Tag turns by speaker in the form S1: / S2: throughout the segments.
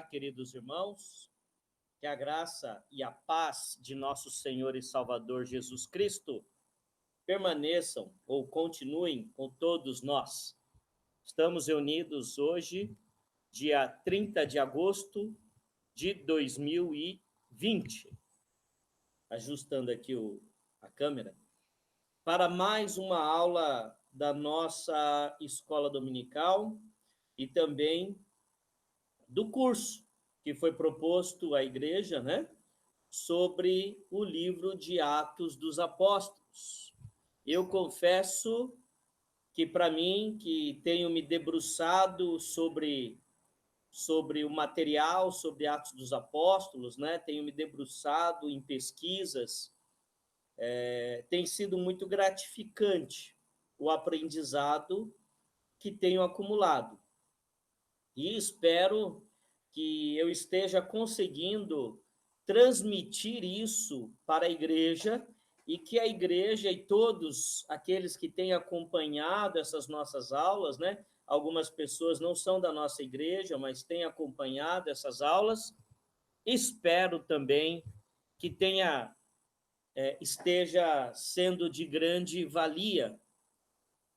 S1: queridos irmãos, que a graça e a paz de nosso Senhor e Salvador Jesus Cristo permaneçam ou continuem com todos nós. Estamos reunidos hoje, dia 30 de agosto de 2020, ajustando aqui a câmera, para mais uma aula da nossa escola dominical e também do curso que foi proposto à igreja, né, sobre o livro de Atos dos Apóstolos. Eu confesso que, para mim, que tenho me debruçado sobre o material, sobre Atos dos Apóstolos, né, tenho me debruçado em pesquisas, tem sido muito gratificante o aprendizado que tenho acumulado. E espero que eu esteja conseguindo transmitir isso para a igreja e que a igreja e todos aqueles que têm acompanhado essas nossas aulas, né? Algumas pessoas não são da nossa igreja, mas têm acompanhado essas aulas. Espero também que esteja sendo de grande valia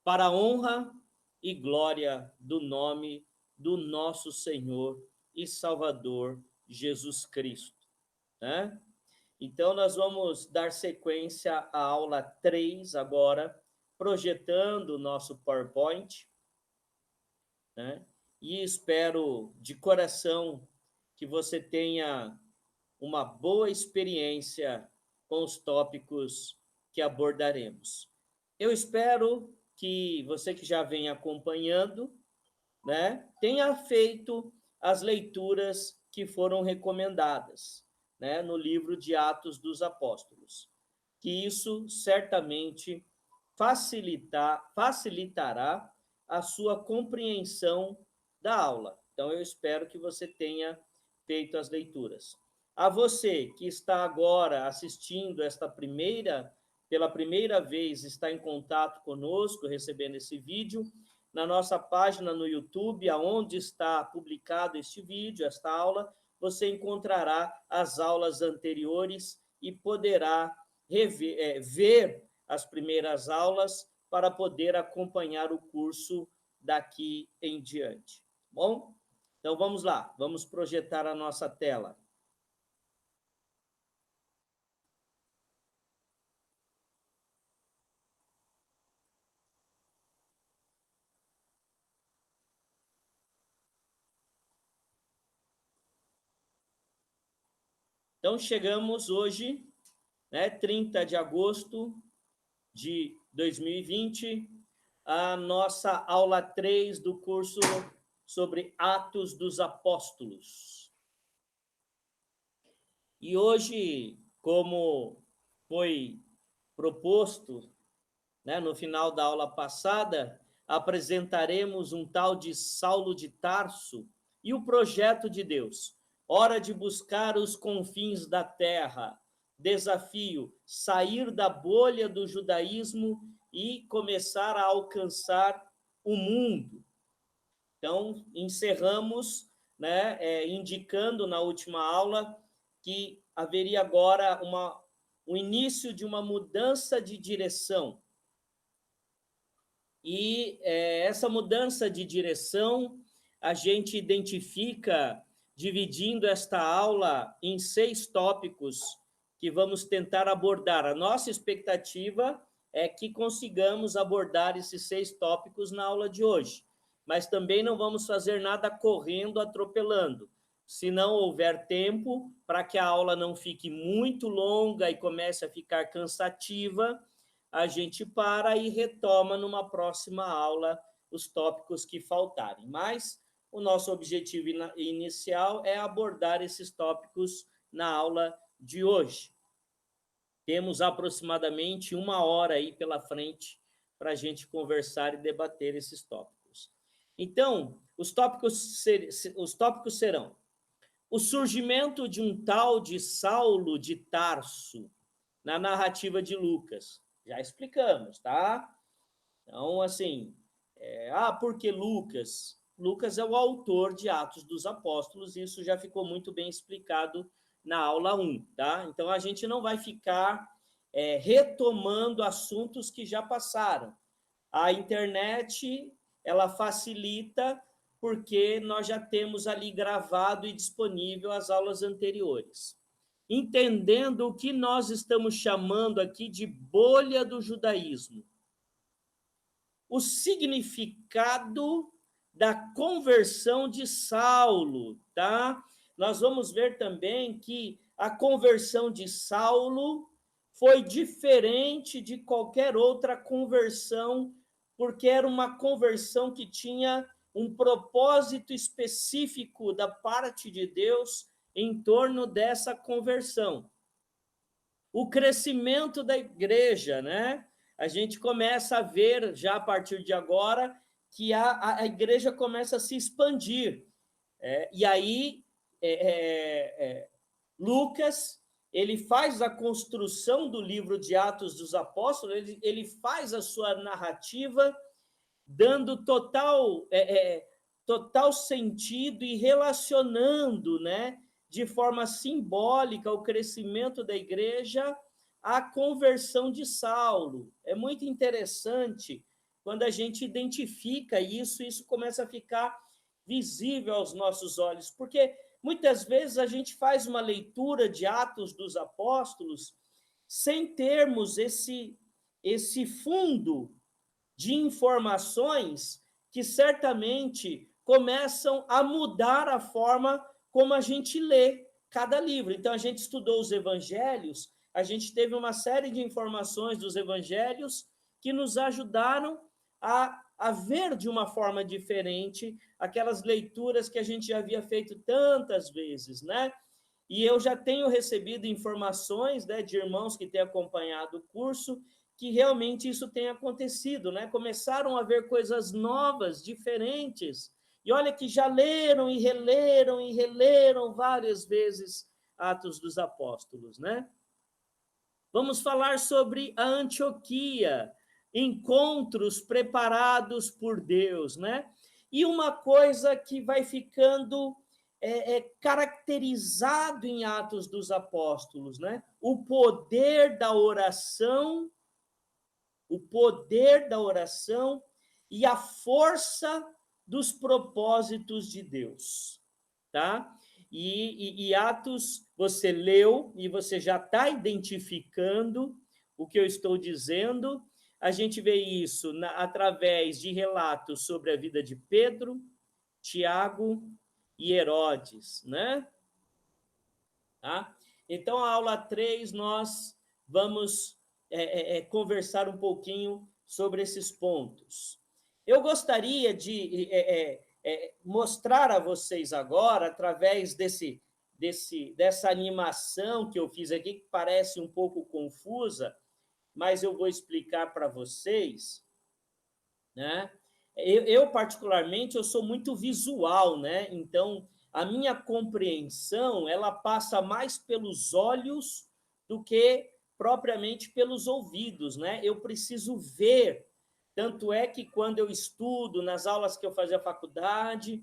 S1: para a honra e glória do nome do nosso Senhor e Salvador Jesus Cristo, né? Então, nós vamos dar sequência à aula 3 agora, projetando o nosso PowerPoint, né? E espero de coração que você tenha uma boa experiência com os tópicos que abordaremos. Eu espero que você que já vem acompanhando, né, tenha feito as leituras que foram recomendadas, né, no livro de Atos dos Apóstolos, que isso certamente facilitará a sua compreensão da aula. Então, eu espero que você tenha feito as leituras. A você que está agora assistindo pela primeira vez, está em contato conosco, recebendo esse vídeo, na nossa página no YouTube, aonde está publicado este vídeo, esta aula, você encontrará as aulas anteriores e poderá ver as primeiras aulas para poder acompanhar o curso daqui em diante. Bom? Então, vamos lá, vamos projetar a nossa tela. Então, chegamos hoje, né, 30 de agosto de 2020, a nossa aula 3 do curso sobre Atos dos Apóstolos. E hoje, como foi proposto, né, no final da aula passada, apresentaremos um tal de Saulo de Tarso e o projeto de Deus. Hora de buscar os confins da terra. Desafio: sair da bolha do judaísmo e começar a alcançar o mundo. Então, encerramos, né, indicando na última aula que haveria agora o início de uma mudança de direção. E essa mudança de direção a gente identifica dividindo esta aula em 6 tópicos que vamos tentar abordar. A nossa expectativa é que consigamos abordar esses 6 tópicos na aula de hoje, mas também não vamos fazer nada correndo, atropelando. Se não houver tempo, para que a aula não fique muito longa e comece a ficar cansativa, a gente para e retoma numa próxima aula os tópicos que faltarem. Mas o nosso objetivo inicial é abordar esses tópicos na aula de hoje. Temos aproximadamente 1 hora aí pela frente para a gente conversar e debater esses tópicos. Então, os tópicos serão o surgimento de um tal de Saulo de Tarso na narrativa de Lucas. Já explicamos, tá? Então, assim, por que Lucas? Lucas é o autor de Atos dos Apóstolos, e isso já ficou muito bem explicado na aula 1, tá? Então, a gente não vai ficar retomando assuntos que já passaram. A internet, ela facilita, porque nós já temos ali gravado e disponível as aulas anteriores. Entendendo o que nós estamos chamando aqui de bolha do judaísmo. O significado da conversão de Saulo, tá? Nós vamos ver também que a conversão de Saulo foi diferente de qualquer outra conversão, porque era uma conversão que tinha um propósito específico da parte de Deus em torno dessa conversão. O crescimento da igreja, né? A gente começa a ver, já a partir de agora, que a igreja começa a se expandir. E aí, Lucas, ele faz a construção do livro de Atos dos Apóstolos, ele faz a sua narrativa, dando total sentido e relacionando, né, de forma simbólica o crescimento da igreja à conversão de Saulo. É muito interessante quando a gente identifica isso começa a ficar visível aos nossos olhos, porque muitas vezes a gente faz uma leitura de Atos dos Apóstolos sem termos esse fundo de informações que certamente começam a mudar a forma como a gente lê cada livro. Então, a gente estudou os evangelhos, a gente teve uma série de informações dos evangelhos que nos ajudaram a ver de uma forma diferente aquelas leituras que a gente já havia feito tantas vezes, né? E eu já tenho recebido informações, né, de irmãos que têm acompanhado o curso, que realmente isso tem acontecido, né? Começaram a ver coisas novas, diferentes. E olha que já leram e releram várias vezes Atos dos Apóstolos, né? Vamos falar sobre a Antioquia, encontros preparados por Deus, né? E uma coisa que vai ficando caracterizado em Atos dos Apóstolos, né? O poder da oração e a força dos propósitos de Deus, tá? E Atos, você leu e você já está identificando o que eu estou dizendo. A gente vê isso através de relatos sobre a vida de Pedro, Tiago e Herodes, né? Tá? Então, a aula 3, nós vamos conversar um pouquinho sobre esses pontos. Eu gostaria de mostrar a vocês agora, através dessa animação que eu fiz aqui, que parece um pouco confusa, mas eu vou explicar para vocês, né? Eu, particularmente, eu sou muito visual, né? Então, a minha compreensão, ela passa mais pelos olhos do que propriamente pelos ouvidos, né? Eu preciso ver. Tanto é que quando eu estudo, nas aulas que eu fazia faculdade,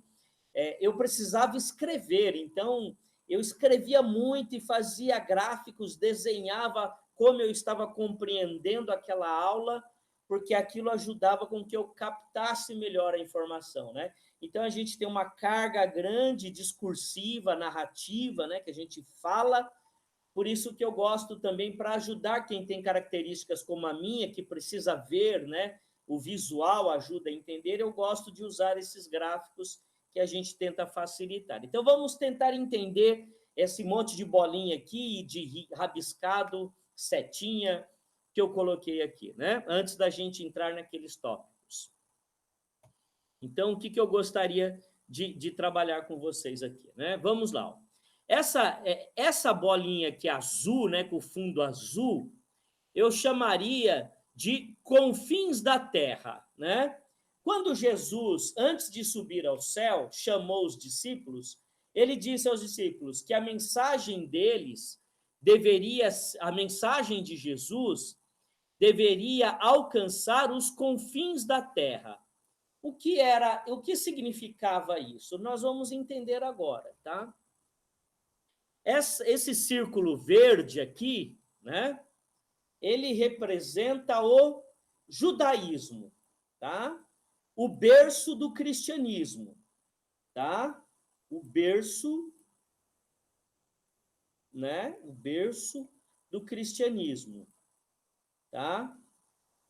S1: eu precisava escrever. Então, eu escrevia muito e fazia gráficos, desenhava como eu estava compreendendo aquela aula, porque aquilo ajudava com que eu captasse melhor a informação, né? Então, a gente tem uma carga grande discursiva, narrativa, né, que a gente fala, por isso que eu gosto também, para ajudar quem tem características como a minha, que precisa ver, né, o visual ajuda a entender, eu gosto de usar esses gráficos que a gente tenta facilitar. Então, vamos tentar entender esse monte de bolinha aqui, de rabiscado, setinha, que eu coloquei aqui, né? Antes da gente entrar naqueles tópicos. Então, o que eu gostaria de trabalhar com vocês aqui, né? Vamos lá. Essa bolinha aqui azul, né, com o fundo azul, eu chamaria de confins da terra, né? Quando Jesus, antes de subir ao céu, chamou os discípulos, ele disse aos discípulos que a mensagem a mensagem de Jesus deveria alcançar os confins da terra. o que significava isso? Nós vamos entender agora, tá? Esse círculo verde aqui, né? Ele representa o judaísmo, tá? O berço do cristianismo, tá? O berço, né? O berço do cristianismo, tá?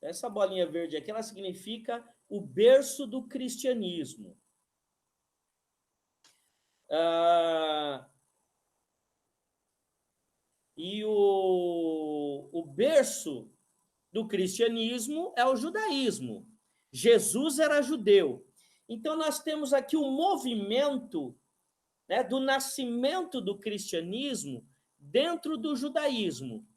S1: Essa bolinha verde aqui, ela significa o berço do cristianismo. E o berço do cristianismo é o judaísmo. Jesus era judeu. Então, nós temos aqui o movimento, né, do nascimento do cristianismo dentro do judaísmo.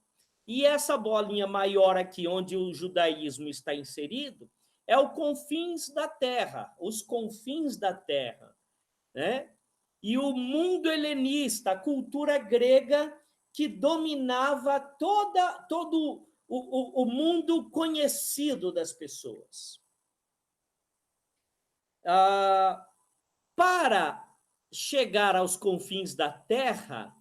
S1: E essa bolinha maior aqui, onde o judaísmo está inserido, é o confins da terra, os confins da terra, né? E o mundo helenista, a cultura grega que dominava todo o mundo conhecido das pessoas. Para chegar aos confins da terra,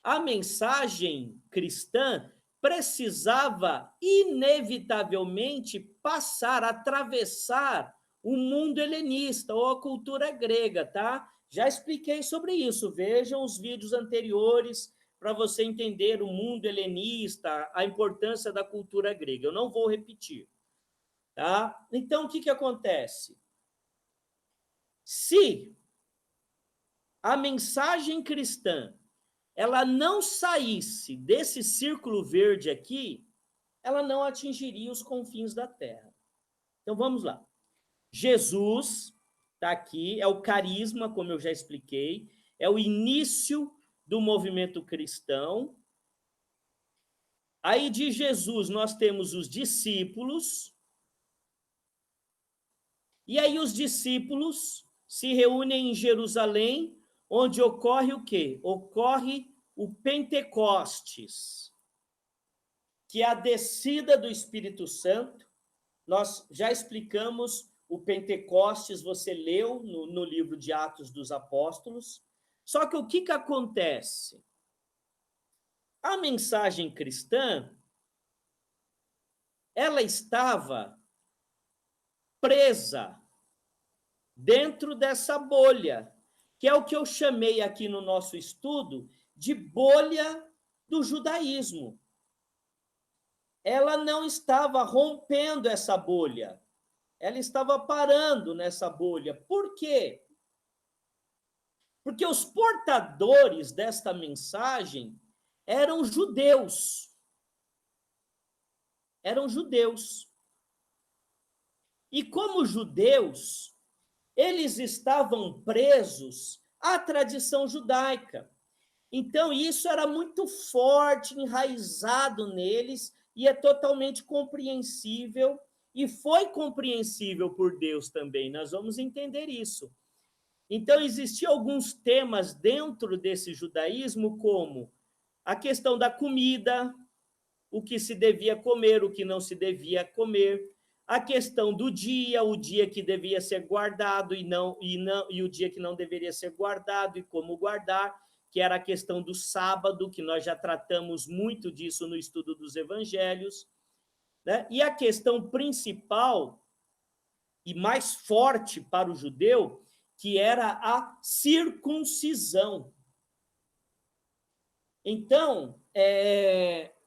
S1: a mensagem cristã precisava inevitavelmente passar, atravessar o mundo helenista ou a cultura grega, tá? Já expliquei sobre isso. Vejam os vídeos anteriores para você entender o mundo helenista, a importância da cultura grega. Eu não vou repetir, tá? Então, o que acontece? Se a mensagem cristã ela não saísse desse círculo verde aqui, ela não atingiria os confins da terra. Então, vamos lá. Jesus está aqui, é o carisma, como eu já expliquei, é o início do movimento cristão. Aí de Jesus nós temos os discípulos, e aí os discípulos se reúnem em Jerusalém, onde ocorre o quê? Ocorre o Pentecostes, que é a descida do Espírito Santo. Nós já explicamos o Pentecostes, você leu no livro de Atos dos Apóstolos. Só que o que acontece? A mensagem cristã, ela estava presa dentro dessa bolha, que é o que eu chamei aqui no nosso estudo de bolha do judaísmo. Ela não estava rompendo essa bolha, ela estava parando nessa bolha. Por quê? Porque os portadores desta mensagem eram judeus. Eram judeus. E como judeus, eles estavam presos à tradição judaica. Então, isso era muito forte, enraizado neles, e é totalmente compreensível, e foi compreensível por Deus também. Nós vamos entender isso. Então, existiam alguns temas dentro desse judaísmo, como a questão da comida, o que se devia comer, o que não se devia comer, a questão do dia, o dia que devia ser guardado e o dia que não deveria ser guardado e como guardar, que era a questão do sábado, que nós já tratamos muito disso no estudo dos evangelhos, né? E a questão principal e mais forte para o judeu, que era a circuncisão. Então,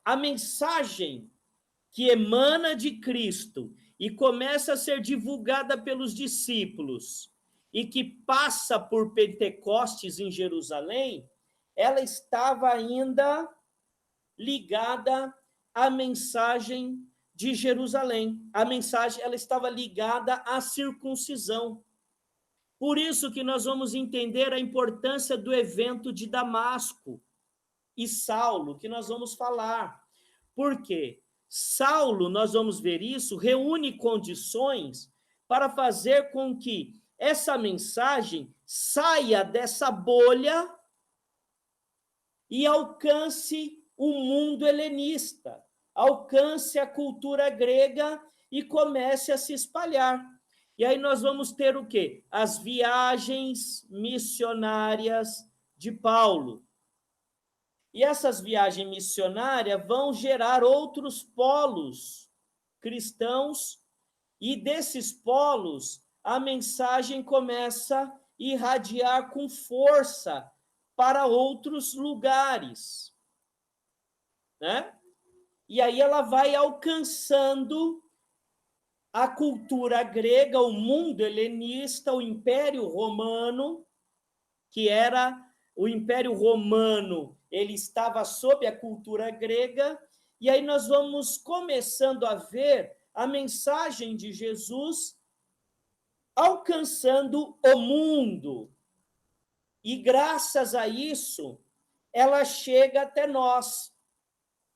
S1: a mensagem que emana de Cristo e começa a ser divulgada pelos discípulos e que passa por Pentecostes em Jerusalém, ela estava ainda ligada à mensagem de Jerusalém. A mensagem, ela estava ligada à circuncisão. Por isso que nós vamos entender a importância do evento de Damasco e Saulo, que nós vamos falar. Por quê? Saulo, nós vamos ver isso, reúne condições para fazer com que essa mensagem saia dessa bolha e alcance o mundo helenista, alcance a cultura grega e comece a se espalhar. E aí nós vamos ter o quê? As viagens missionárias de Paulo. E essas viagens missionárias vão gerar outros polos cristãos, e desses polos a mensagem começa a irradiar com força para outros lugares, né? E aí ela vai alcançando a cultura grega, o mundo helenista, o Império Romano, que era o Império Romano, ele estava sob a cultura grega, e aí nós vamos começando a ver a mensagem de Jesus alcançando o mundo. E graças a isso, ela chega até nós.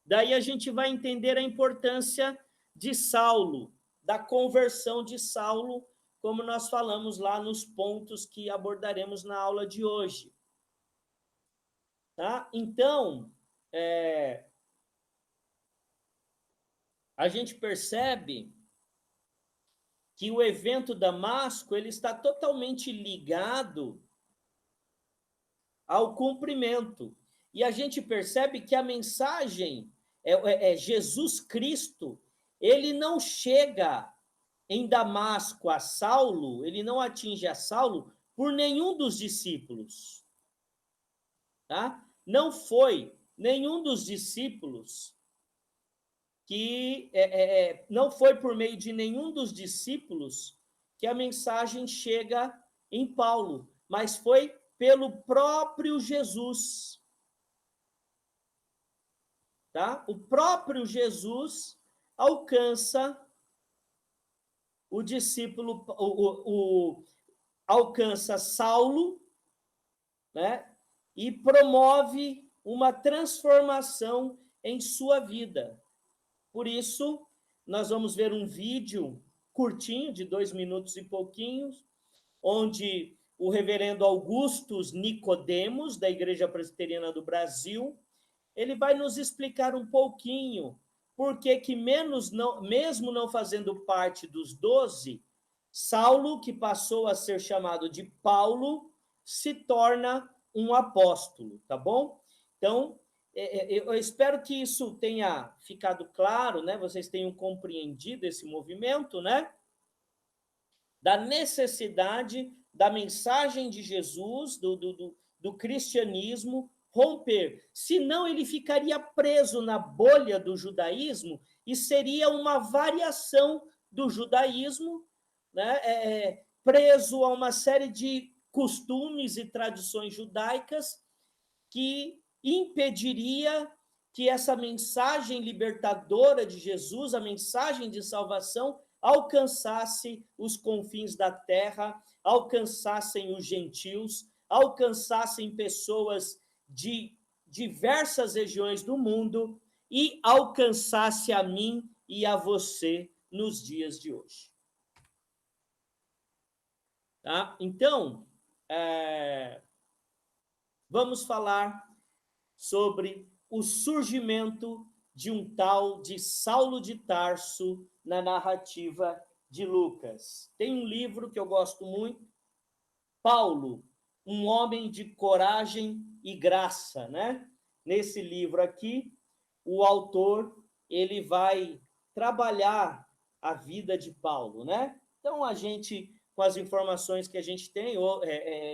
S1: Daí a gente vai entender a importância de Saulo, da conversão de Saulo, como nós falamos lá nos pontos que abordaremos na aula de hoje. Tá? Então, a gente percebe que o evento Damasco ele está totalmente ligado ao cumprimento. E a gente percebe que a mensagem é Jesus Cristo, ele não chega em Damasco a Saulo, ele não atinge a Saulo por nenhum dos discípulos. Tá? Não foi nenhum dos discípulos que não foi por meio de nenhum dos discípulos que a mensagem chega em Paulo, mas foi pelo próprio Jesus. Tá? O próprio Jesus alcança o discípulo, alcança Saulo, né? E promove uma transformação em sua vida. Por isso, nós vamos ver um vídeo curtinho, de 2 minutos e pouquinhos, onde o reverendo Augustus Nicodemos, da Igreja Presbiteriana do Brasil, ele vai nos explicar um pouquinho por que mesmo não fazendo parte dos 12, Saulo, que passou a ser chamado de Paulo, se torna um apóstolo, tá bom? Então, eu espero que isso tenha ficado claro, né? Vocês tenham compreendido esse movimento, né? Da necessidade da mensagem de Jesus, do cristianismo, romper. Senão, ele ficaria preso na bolha do judaísmo e seria uma variação do judaísmo, né? Preso a uma série de costumes e tradições judaicas que impediria que essa mensagem libertadora de Jesus, a mensagem de salvação, alcançasse os confins da terra, alcançassem os gentios, alcançassem pessoas de diversas regiões do mundo e alcançasse a mim e a você nos dias de hoje. Tá? Então, vamos falar sobre o surgimento de um tal de Saulo de Tarso na narrativa de Lucas. Tem um livro que eu gosto muito, Paulo, um homem de coragem e graça, né? Nesse livro aqui, o autor ele vai trabalhar a vida de Paulo, né? Então a gente, com as informações que a gente tem,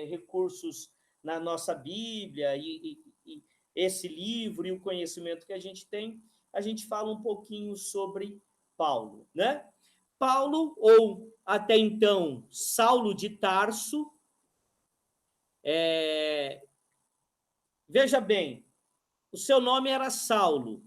S1: recursos na nossa Bíblia e esse livro e o conhecimento que a gente tem, a gente fala um pouquinho sobre Paulo, né? Paulo, ou até então Saulo de Tarso, veja bem, o seu nome era Saulo,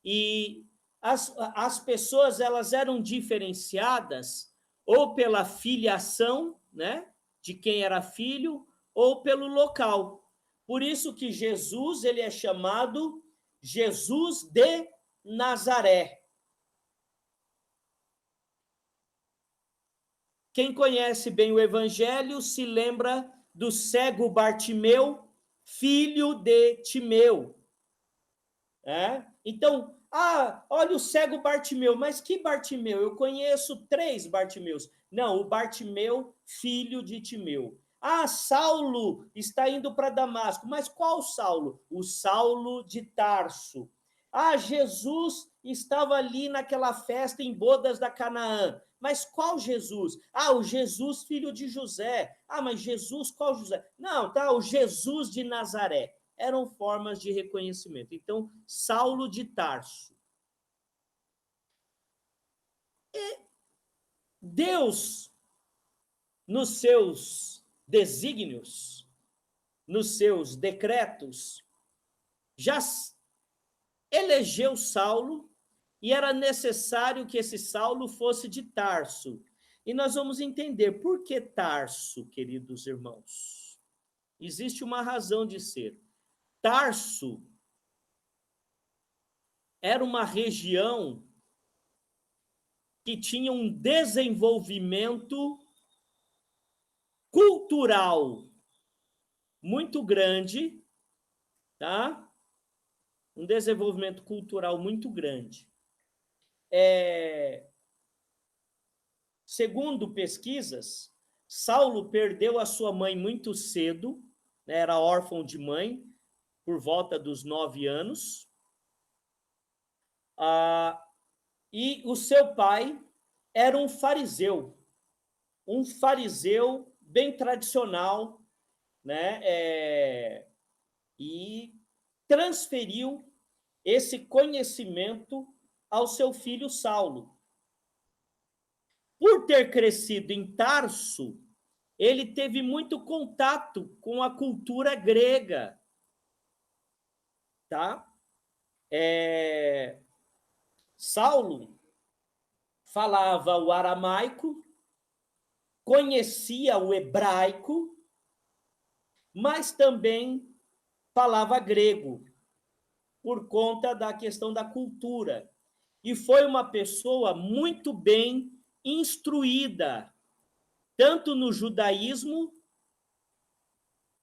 S1: e as pessoas elas eram diferenciadas ou pela filiação, né, de quem era filho, ou pelo local. Por isso que Jesus ele é chamado Jesus de Nazaré. Quem conhece bem o Evangelho se lembra do cego Bartimeu, filho de Timeu. Então, Ah, olha o cego Bartimeu. Mas que Bartimeu? Eu conheço 3 Bartimeus. Não, o Bartimeu, filho de Timeu. Ah, Saulo está indo para Damasco. Mas qual Saulo? O Saulo de Tarso. Ah, Jesus estava ali naquela festa em bodas da Canaã. Mas qual Jesus? Ah, o Jesus, filho de José. Ah, mas Jesus, qual José? Não, tá, o Jesus de Nazaré. Eram formas de reconhecimento. Então, Saulo de Tarso. Deus, nos seus desígnios, nos seus decretos, já elegeu Saulo e era necessário que esse Saulo fosse de Tarso. E nós vamos entender por que Tarso, queridos irmãos. Existe uma razão de ser. Tarso era uma região que tinha um desenvolvimento cultural muito grande, tá? Um desenvolvimento cultural muito grande. Segundo pesquisas, Saulo perdeu a sua mãe muito cedo, né? Era órfão de mãe, por volta dos 9 anos. E o seu pai era um fariseu bem tradicional, né? E transferiu esse conhecimento ao seu filho Saulo. Por ter crescido em Tarso, ele teve muito contato com a cultura grega, tá? Saulo falava o aramaico, conhecia o hebraico, mas também falava grego, por conta da questão da cultura. E foi uma pessoa muito bem instruída, tanto no judaísmo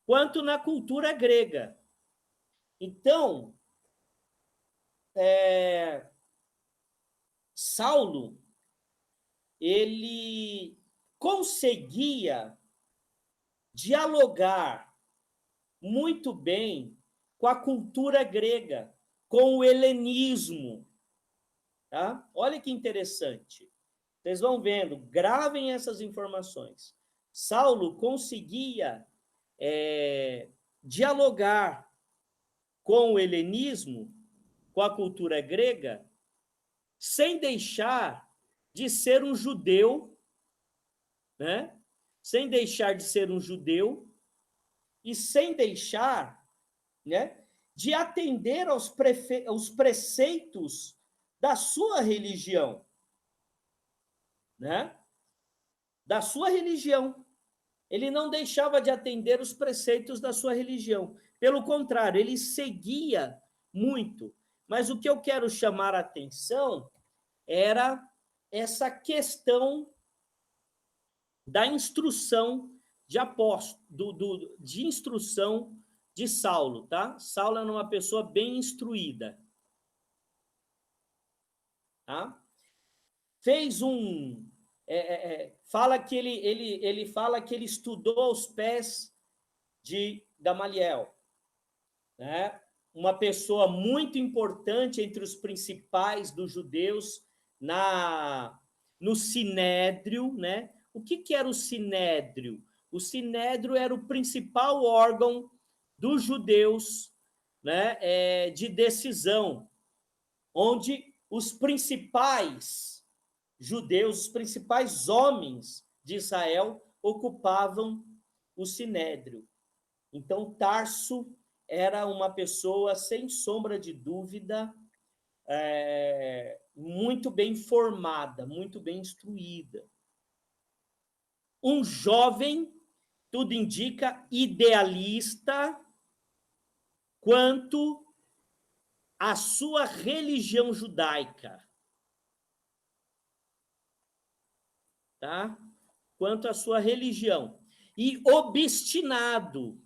S1: quanto na cultura grega. Então, Saulo, ele conseguia dialogar muito bem com a cultura grega, com o helenismo. Tá? Olha que interessante. Vocês vão vendo, gravem essas informações. Saulo conseguia dialogar com o helenismo, com a cultura grega, sem deixar de ser um judeu, né? Sem deixar de ser um judeu e sem deixar, né, de atender aos preceitos da sua religião, né? Da sua religião. Ele não deixava de atender os preceitos da sua religião. Pelo contrário, ele seguia muito. Mas o que eu quero chamar a atenção era essa questão da instrução de apóstolo, de instrução de Saulo, tá? Saulo era uma pessoa bem instruída, tá? Fez fala que ele fala que ele estudou aos pés de Gamaliel, né? Uma pessoa muito importante entre os principais dos judeus no Sinédrio, né? O que era o Sinédrio? O Sinédrio era o principal órgão dos judeus, né, de decisão, onde os principais judeus, os principais homens de Israel ocupavam o Sinédrio. Então, Tarso era uma pessoa, sem sombra de dúvida, muito bem formada, muito bem instruída. Um jovem, tudo indica, idealista quanto à sua religião judaica. Tá? Quanto à sua religião. E obstinado.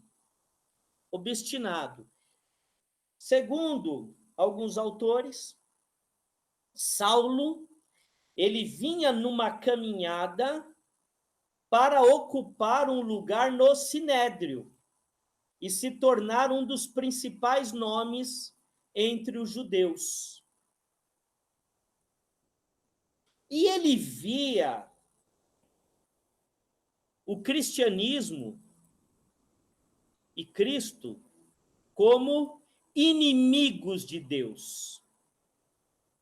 S1: Segundo alguns autores, Saulo, ele vinha numa caminhada para ocupar um lugar no Sinédrio e se tornar um dos principais nomes entre os judeus. E ele via o cristianismo e Cristo como inimigos de Deus,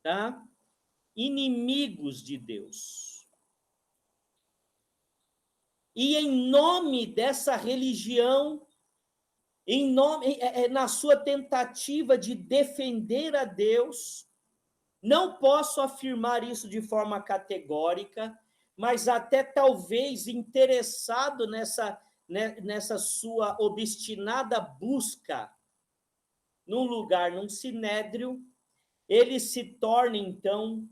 S1: tá? Inimigos de Deus. E em nome dessa religião, na sua tentativa de defender a Deus, não posso afirmar isso de forma categórica, mas até talvez interessado nessa sua obstinada busca num lugar, num sinédrio, ele se torna, então,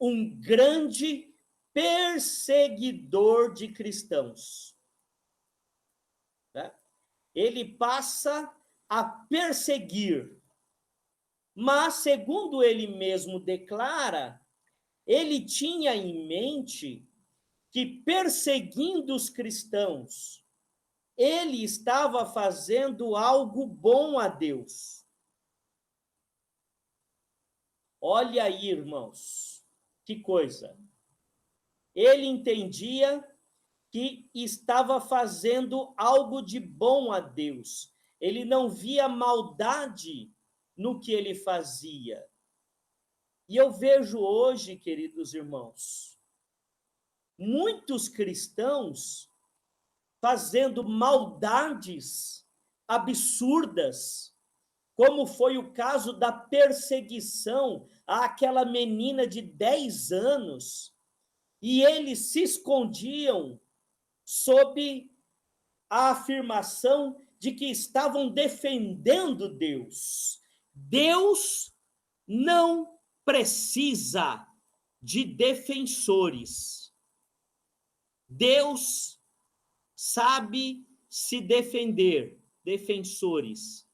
S1: um grande perseguidor de cristãos. Né? Ele passa a perseguir, mas, segundo ele mesmo declara, ele tinha em mente que, perseguindo os cristãos, ele estava fazendo algo bom a Deus. Olha aí, irmãos, que coisa. Ele entendia que estava fazendo algo de bom a Deus. Ele não via maldade no que ele fazia. E eu vejo hoje, queridos irmãos, muitos cristãos fazendo maldades absurdas, como foi o caso da perseguição àquela menina de 10 anos, e eles se escondiam sob a afirmação de que estavam defendendo Deus. Deus não precisa de defensores. Deus sabe se defender, defensores.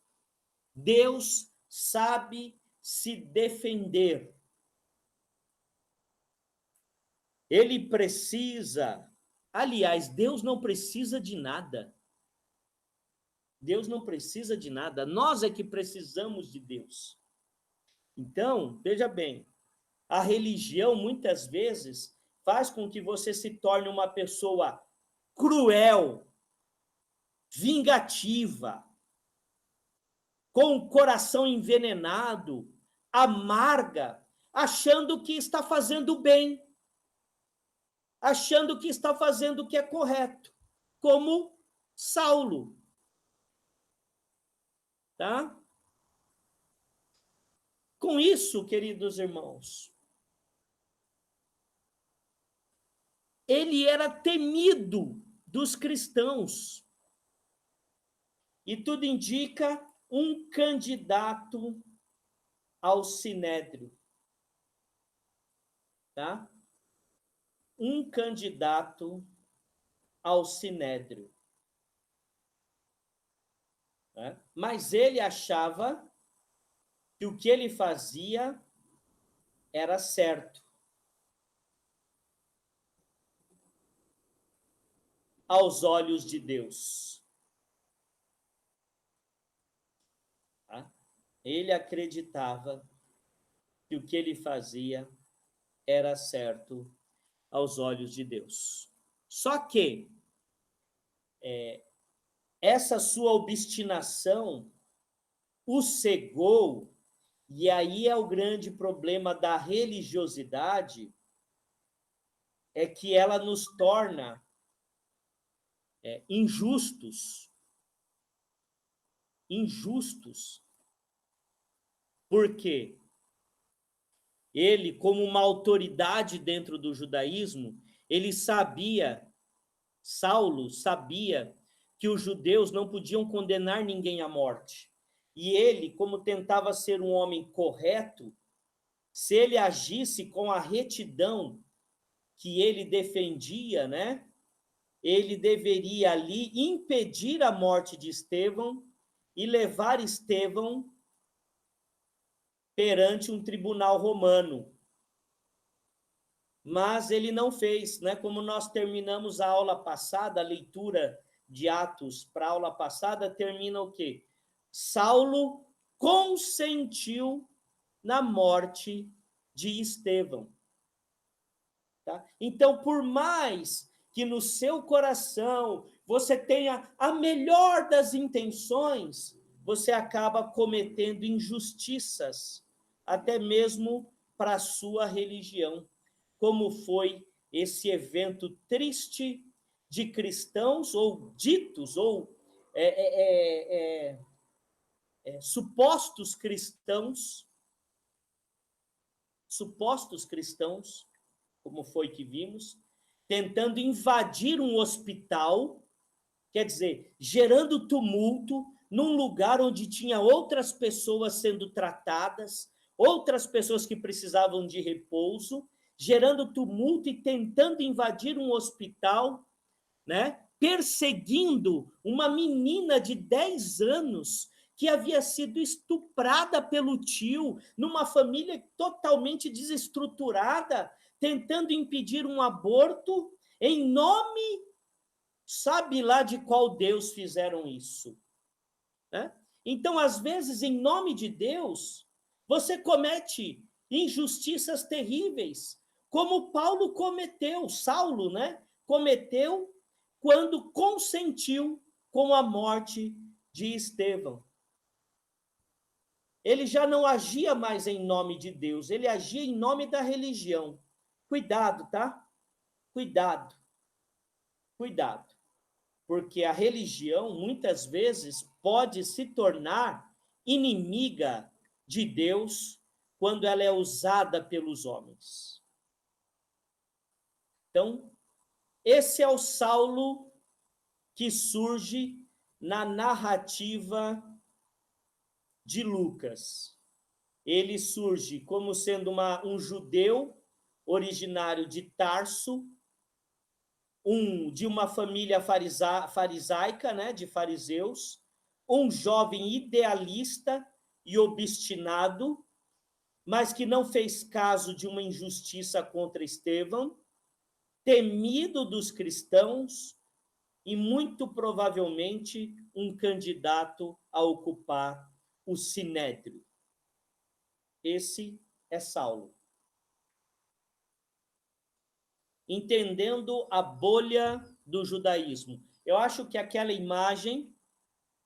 S1: Deus sabe se defender. Ele precisa, aliás, Deus não precisa de nada. Deus não precisa de nada. Nós é que precisamos de Deus. Então, veja bem, a religião muitas vezes faz com que você se torne uma pessoa cruel, vingativa, com o coração envenenado, amarga, achando que está fazendo bem, achando que está fazendo o que é correto, como Saulo. Tá? Com isso, queridos irmãos, ele era temido dos cristãos. E tudo indica um candidato ao sinédrio. Tá? Um candidato ao sinédrio. Tá? Mas ele achava que o que ele fazia era certo. Aos olhos de Deus. Tá? Ele acreditava que o que ele fazia era certo aos olhos de Deus. Só que essa sua obstinação o cegou, e aí é o grande problema da religiosidade, é que ela nos torna injustos. Injustos. Por quê? Ele, como uma autoridade dentro do judaísmo, ele sabia, Saulo sabia, que os judeus não podiam condenar ninguém à morte. E ele, como tentava ser um homem correto, se ele agisse com a retidão que ele defendia, né? Ele deveria ali impedir a morte de Estevão e levar Estevão perante um tribunal romano. mas ele não fez, né? Como nós terminamos a aula passada, a leitura de Atos para a aula passada, termina o quê? Saulo consentiu na morte de Estevão. Tá? Então, por mais que no seu coração você tenha a melhor das intenções, você acaba cometendo injustiças, até mesmo para a sua religião, como foi esse evento triste de cristãos, ou ditos, ou supostos cristãos, como foi que vimos, tentando invadir um hospital, quer dizer, gerando tumulto num lugar onde tinha outras pessoas sendo tratadas, outras pessoas que precisavam de repouso, gerando tumulto e tentando invadir um hospital, né? Perseguindo uma menina de 10 anos que havia sido estuprada pelo tio, numa família totalmente desestruturada, tentando impedir um aborto, em nome, sabe lá de qual Deus fizeram isso, né? Então, às vezes, em nome de Deus, você comete injustiças terríveis, como Paulo cometeu, Saulo, né? Cometeu quando consentiu com a morte de Estevão. Ele já não agia mais em nome de Deus, ele agia em nome da religião. Cuidado, tá? Cuidado. Cuidado. Porque a religião, muitas vezes, pode se tornar inimiga de Deus quando ela é usada pelos homens. Então, esse é o Saulo que surge na narrativa de Lucas. Ele surge como sendo um judeu originário de Tarso, de uma família farisaica, né, de fariseus, um jovem idealista e obstinado, mas que não fez caso de uma injustiça contra Estevão, temido dos cristãos e muito provavelmente um candidato a ocupar o sinédrio. Esse é Saulo. Entendendo a bolha do judaísmo. Eu acho que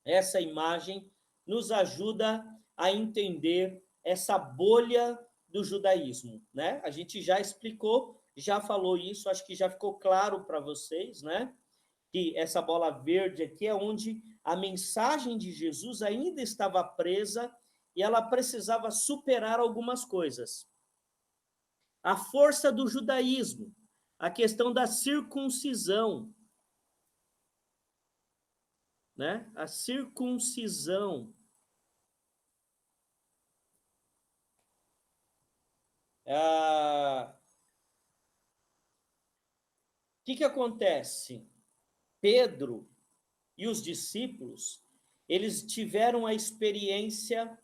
S1: essa imagem, nos ajuda a entender essa bolha do judaísmo, né? A gente já explicou, já falou isso, acho que já ficou claro para vocês, né? Que essa bola verde aqui é onde a mensagem de Jesus ainda estava presa e ela precisava superar algumas coisas. A força do judaísmo, a questão da circuncisão, né? A circuncisão. O que acontece? Pedro e os discípulos, eles tiveram a experiência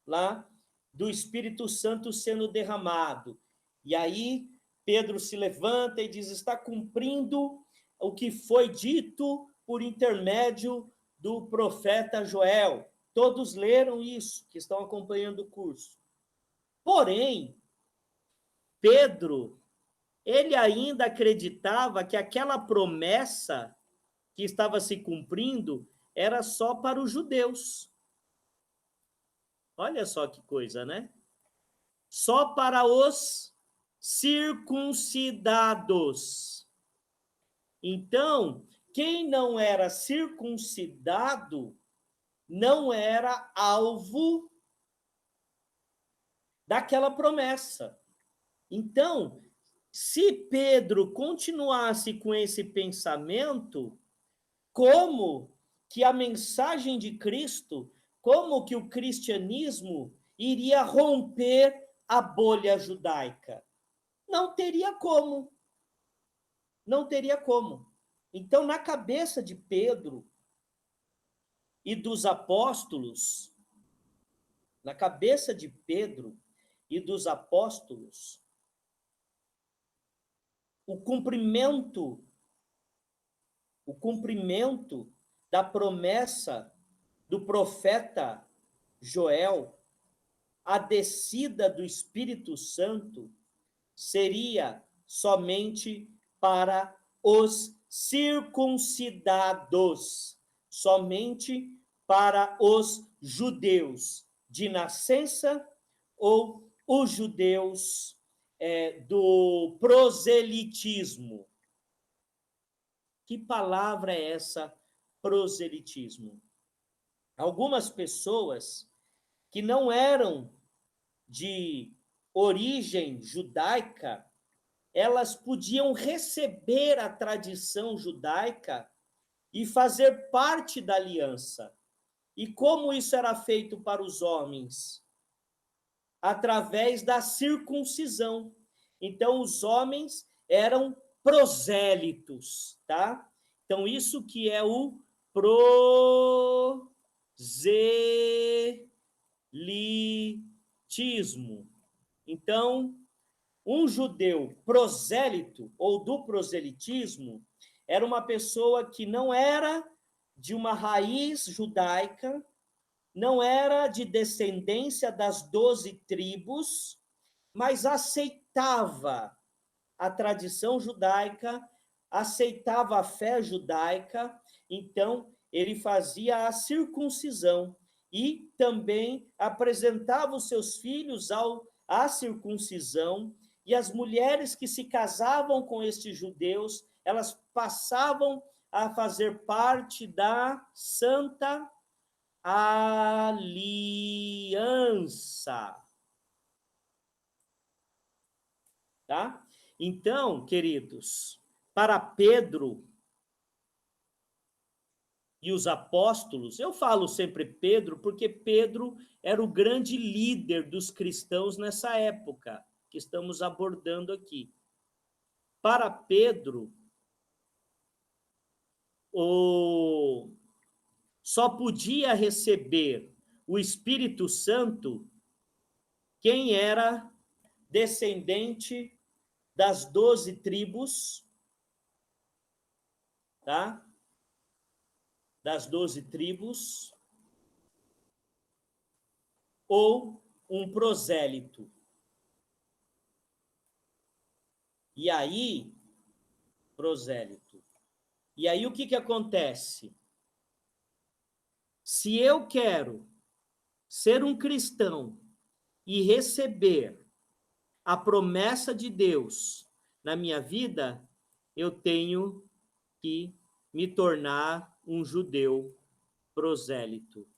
S1: lá do Espírito Santo sendo derramado. E aí Pedro se levanta e diz: está cumprindo o que foi dito por intermédio do profeta Joel. Todos leram isso, que estão acompanhando o curso. Porém, Pedro, ele ainda acreditava que aquela promessa que estava se cumprindo era só para os judeus. Olha só que coisa, né? Só para os circuncidados. Então, quem não era circuncidado não era alvo daquela promessa. Então, se Pedro continuasse com esse pensamento, como que a mensagem de Cristo, como que o cristianismo iria romper a bolha judaica? Não teria como. Não teria como. Então, na cabeça de Pedro e dos apóstolos, na cabeça de Pedro e dos apóstolos, o cumprimento da promessa do profeta Joel, a descida do Espírito Santo seria somente para os circuncidados, somente para os judeus de nascença ou os judeus do proselitismo. Que palavra é essa, proselitismo? Algumas pessoas que não eram de origem judaica, elas podiam receber a tradição judaica e fazer parte da aliança. E como isso era feito para os homens? Através da circuncisão. Então, os homens eram prosélitos, tá? Então, isso que é o proselitismo. Então, um judeu prosélito ou do proselitismo era uma pessoa que não era de uma raiz judaica, não era de descendência das 12 tribos, mas aceitava a tradição judaica, aceitava a fé judaica, então ele fazia a circuncisão e também apresentava os seus filhos à circuncisão, e as mulheres que se casavam com estes judeus, elas passavam a fazer parte da Santa Aliança. Tá? Então, queridos, para Pedro e os apóstolos, eu falo sempre Pedro, porque Pedro era o grande líder dos cristãos nessa época que estamos abordando aqui. Para Pedro, só podia receber o Espírito Santo quem era descendente das 12 tribos, tá? Das 12 tribos, ou um prosélito. E aí, prosélito. E aí o que acontece? Se eu quero ser um cristão e receber a promessa de Deus na minha vida, eu tenho que me tornar um judeu prosélito.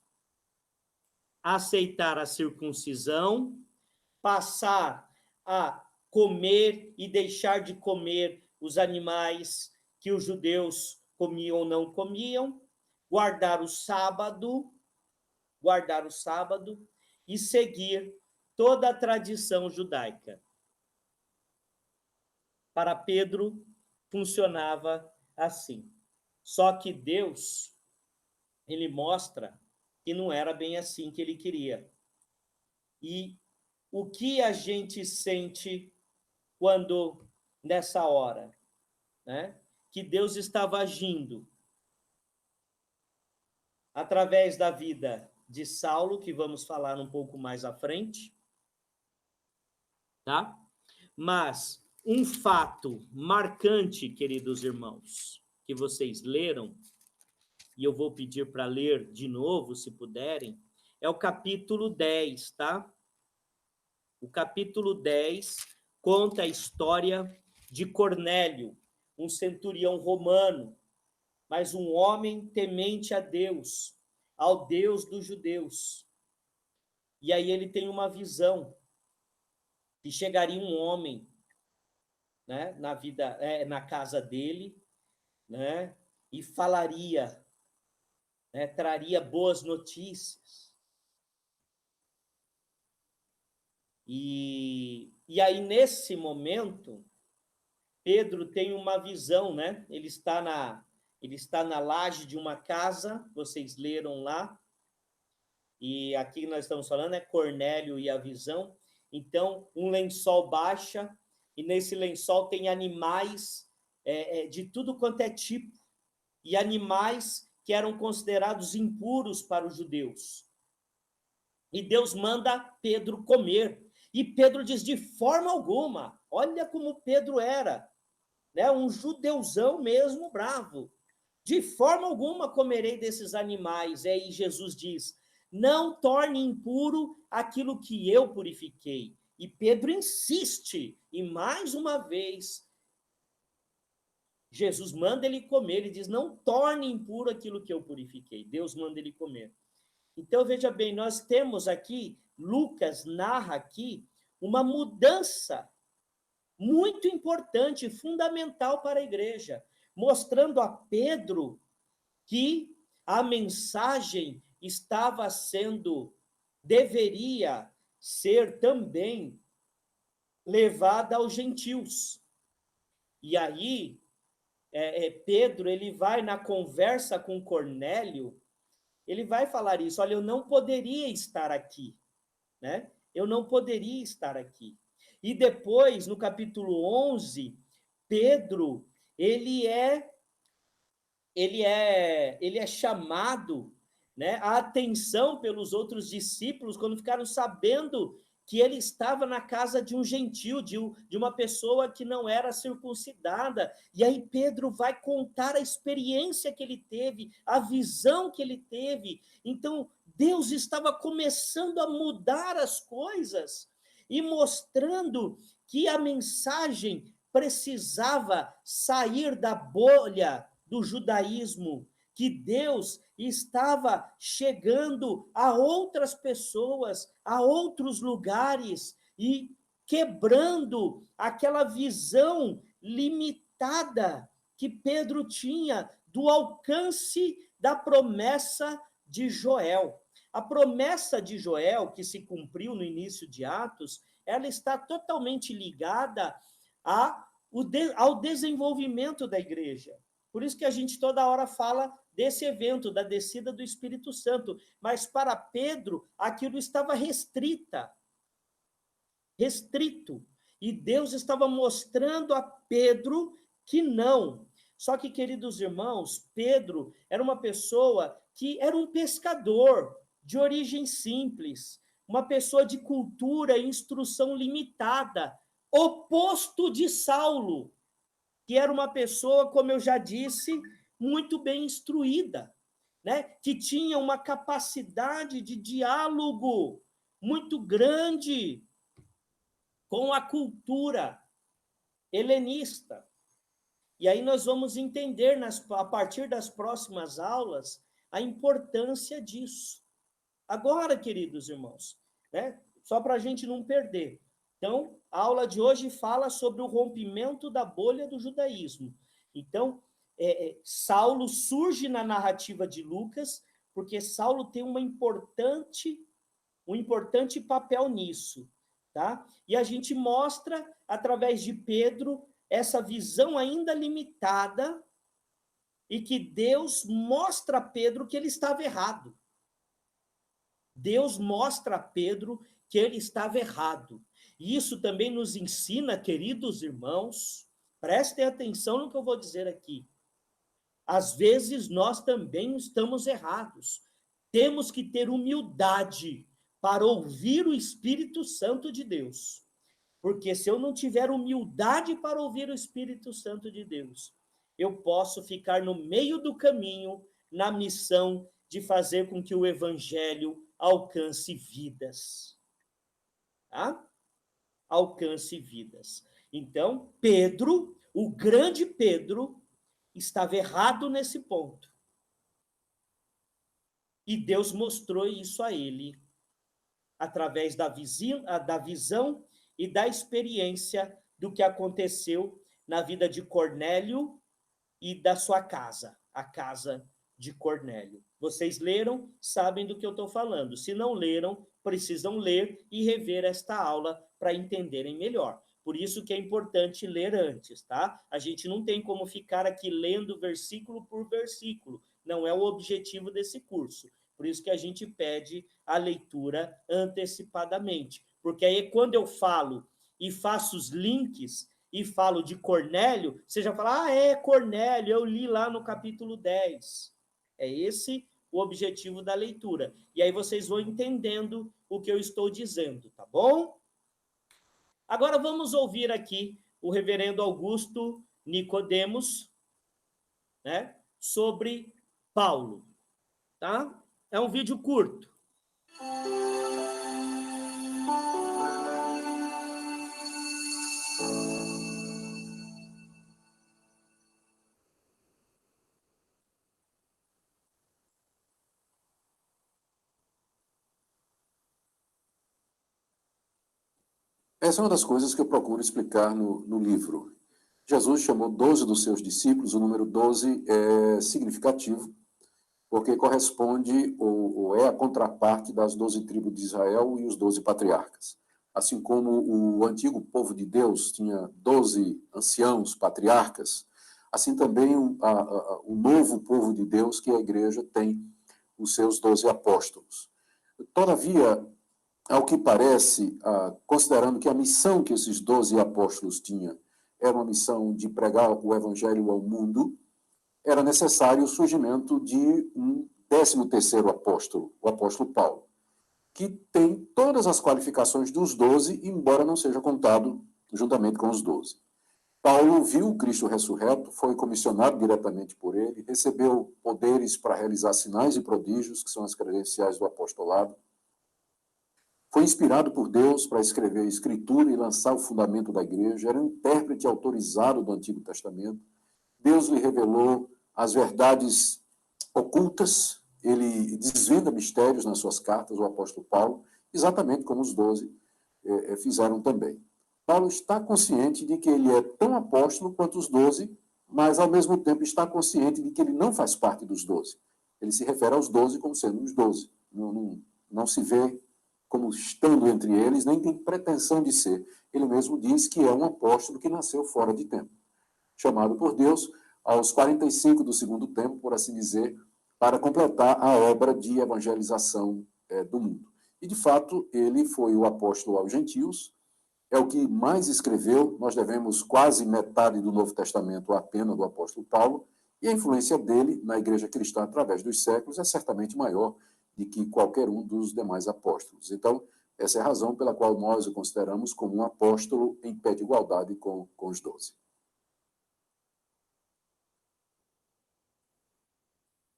S1: Aceitar a circuncisão, passar a comer e deixar de comer os animais que os judeus comiam ou não comiam, guardar o sábado e seguir toda a tradição judaica. Para Pedro, funcionava assim. Só que Deus, ele mostra que não era bem assim que ele queria. E o que a gente sente quando, nessa hora, né, que Deus estava agindo através da vida de Saulo, que vamos falar um pouco mais à frente, tá? Mas um fato marcante, queridos irmãos, que vocês leram, e eu vou pedir para ler de novo, se puderem, é o capítulo 10, tá? O capítulo 10 conta a história de Cornélio, um centurião romano, mas um homem temente a Deus, ao Deus dos judeus. E aí ele tem uma visão que chegaria um homem, né, na casa dele, né, e falaria, né, traria boas notícias. E aí, nesse momento, Pedro tem uma visão, né? Ele está na laje de uma casa, vocês leram lá, e aqui nós estamos falando é Cornélio e a visão. Então, um lençol baixa, e nesse lençol tem animais de tudo quanto é tipo, e animais que eram considerados impuros para os judeus. E Deus manda Pedro comer. E Pedro diz, de forma alguma, olha como Pedro era, né? Um judeuzão mesmo bravo. De forma alguma comerei desses animais. E aí Jesus diz, não torne impuro aquilo que eu purifiquei. E Pedro insiste, e mais uma vez, Jesus manda ele comer, ele diz, não torne impuro aquilo que eu purifiquei. Deus manda ele comer. Então, veja bem, nós temos aqui, Lucas narra aqui, uma mudança muito importante, fundamental para a igreja, mostrando a Pedro que a mensagem deveria ser também levada aos gentios. E aí, Pedro, ele vai na conversa com Cornélio, ele vai falar isso, olha, eu não poderia estar aqui, né? Eu não poderia estar aqui. E depois, no capítulo 11, Pedro, ele é chamado, né, a atenção pelos outros discípulos quando ficaram sabendo que ele estava na casa de um gentio, de uma pessoa que não era circuncidada. E aí Pedro vai contar a experiência que ele teve, a visão que ele teve. Então, Deus estava começando a mudar as coisas e mostrando que a mensagem precisava sair da bolha do judaísmo, que Deus estava chegando a outras pessoas, a outros lugares e quebrando aquela visão limitada que Pedro tinha do alcance da promessa de Joel. A promessa de Joel, que se cumpriu no início de Atos, ela está totalmente ligada ao desenvolvimento da igreja. Por isso que a gente toda hora fala desse evento, da descida do Espírito Santo. Mas para Pedro, aquilo estava restrito. E Deus estava mostrando a Pedro que não. Só que, queridos irmãos, Pedro era uma pessoa que era um pescador de origem simples, uma pessoa de cultura e instrução limitada, oposto de Saulo, que era uma pessoa, como eu já disse, muito bem instruída, né? Que tinha uma capacidade de diálogo muito grande com a cultura helenista. E aí nós vamos entender, a partir das próximas aulas, a importância disso. Agora, queridos irmãos, né? Só para a gente não perder. Então, a aula de hoje fala sobre o rompimento da bolha do judaísmo. Então, Saulo surge na narrativa de Lucas, porque Saulo tem um importante papel nisso, tá? E a gente mostra, através de Pedro, essa visão ainda limitada e que Deus mostra a Pedro que ele estava errado. Deus mostra a Pedro que ele estava errado. E isso também nos ensina, queridos irmãos, prestem atenção no que eu vou dizer aqui. Às vezes nós também estamos errados. Temos que ter humildade para ouvir o Espírito Santo de Deus. Porque se eu não tiver humildade para ouvir o Espírito Santo de Deus, eu posso ficar no meio do caminho na missão de fazer com que o Evangelho alcance vidas. Tá? Alcance vidas. Então, Pedro, o grande Pedro, estava errado nesse ponto. E Deus mostrou isso a ele, através da visão e da experiência do que aconteceu na vida de Cornélio e da sua casa, a casa de Cornélio. Vocês leram, sabem do que eu estou falando. Se não leram, precisam ler e rever esta aula para entenderem melhor. Por isso que é importante ler antes, tá? A gente não tem como ficar aqui lendo versículo por versículo. Não é o objetivo desse curso. Por isso que a gente pede a leitura antecipadamente. Porque aí, quando eu falo e faço os links e falo de Cornélio, você já fala, é Cornélio, eu li lá no capítulo 10. É esse o objetivo da leitura. E aí vocês vão entendendo o que eu estou dizendo, tá bom? Agora vamos ouvir aqui o reverendo Augusto Nicodemos, né, sobre Paulo, tá? É um vídeo curto.
S2: Essa é uma das coisas que eu procuro explicar no livro. Jesus chamou 12 dos seus discípulos, o número 12 é significativo, porque corresponde ou é a contraparte das 12 tribos de Israel e os 12 patriarcas. Assim como o antigo povo de Deus tinha 12 anciãos, patriarcas, assim também o novo povo de Deus, que é a igreja, tem os seus 12 apóstolos. Todavia, ao que parece, considerando que a missão que esses 12 apóstolos tinham era uma missão de pregar o evangelho ao mundo, era necessário o surgimento de um 13º apóstolo, o apóstolo Paulo, que tem todas as qualificações dos 12, embora não seja contado juntamente com os 12. Paulo viu o Cristo ressurreto, foi comissionado diretamente por ele, recebeu poderes para realizar sinais e prodígios, que são as credenciais do apostolado, foi inspirado por Deus para escrever a Escritura e lançar o fundamento da igreja, era um intérprete autorizado do Antigo Testamento. Deus lhe revelou as verdades ocultas, ele desvenda mistérios nas suas cartas, o apóstolo Paulo, exatamente como os 12 fizeram também. Paulo está consciente de que ele é tão apóstolo quanto os 12, mas, ao mesmo tempo, está consciente de que ele não faz parte dos 12. Ele se refere aos 12 como sendo os 12. Não se vê como estando entre eles, nem tem pretensão de ser. Ele mesmo diz que é um apóstolo que nasceu fora de tempo, chamado por Deus aos 45 do segundo tempo, por assim dizer, para completar a obra de evangelização do mundo. E, de fato, ele foi o apóstolo aos gentios, é o que mais escreveu, nós devemos quase metade do Novo Testamento à pena do apóstolo Paulo, e a influência dele na igreja cristã através dos séculos é certamente maior de que qualquer um dos demais apóstolos. Então, essa é a razão pela qual nós o consideramos como um apóstolo em pé de igualdade com os 12.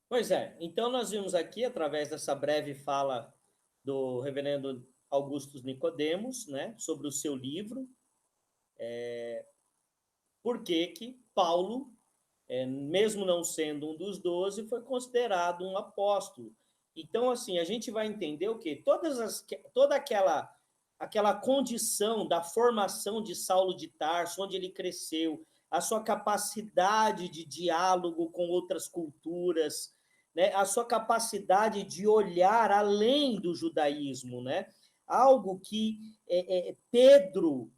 S1: Pois é, então nós vimos aqui, através dessa breve fala do reverendo Augusto Nicodemos, né, sobre o seu livro, por que Paulo, mesmo não sendo um dos 12, foi considerado um apóstolo. Então, assim, a gente vai entender o quê? Toda aquela condição da formação de Saulo de Tarso, onde ele cresceu, a sua capacidade de diálogo com outras culturas, né? A sua capacidade de olhar além do judaísmo, né? Algo que Pedro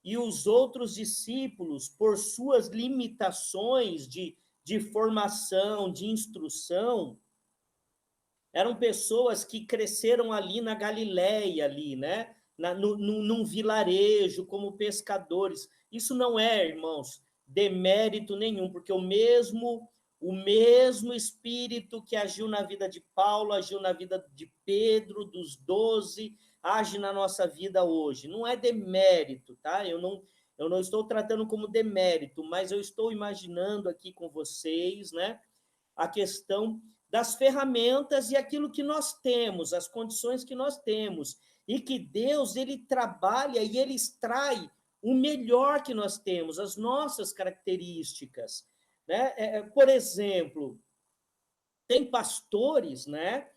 S1: e os outros discípulos, por suas limitações de formação, de instrução, eram pessoas que cresceram ali na Galileia, ali, né? Num vilarejo, como pescadores. Isso não é, irmãos, demérito nenhum, porque o mesmo Espírito que agiu na vida de Paulo, agiu na vida de Pedro, dos 12, age na nossa vida hoje. Não é demérito, tá? Eu não estou tratando como demérito, mas eu estou imaginando aqui com vocês, né, a questão das ferramentas e aquilo que nós temos, as condições que nós temos, e que Deus, ele trabalha e ele extrai o melhor que nós temos, as nossas características, né? Por exemplo, tem pastores, né,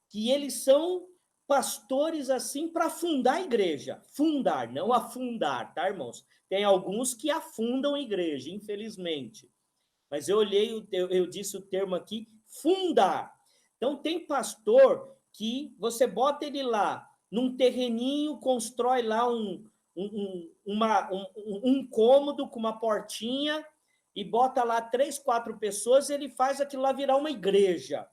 S1: que eles são pastores assim para fundar a igreja, fundar, não afundar, tá, irmãos? Tem alguns que afundam a igreja, infelizmente. Mas eu disse o termo aqui, fundar. Então, tem pastor que você bota ele lá, num terreninho, constrói lá um cômodo com uma portinha e bota lá 3, 4 pessoas, ele faz aquilo lá virar uma igreja.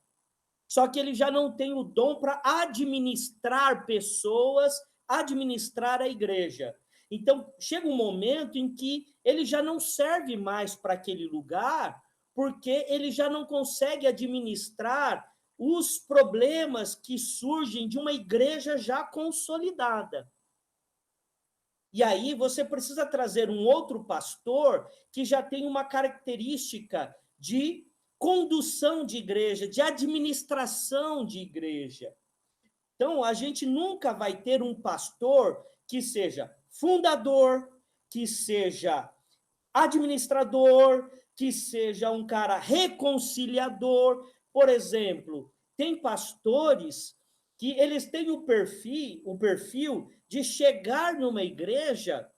S1: Só que ele já não tem o dom para administrar pessoas, administrar a igreja. Então, chega um momento em que ele já não serve mais para aquele lugar, porque ele já não consegue administrar os problemas que surgem de uma igreja já consolidada. E aí você precisa trazer um outro pastor que já tem uma característica de condução de igreja, de administração de igreja. Então, a gente nunca vai ter um pastor que seja fundador, que seja administrador, que seja um cara reconciliador. Por exemplo, tem pastores que eles têm o perfil de chegar numa igreja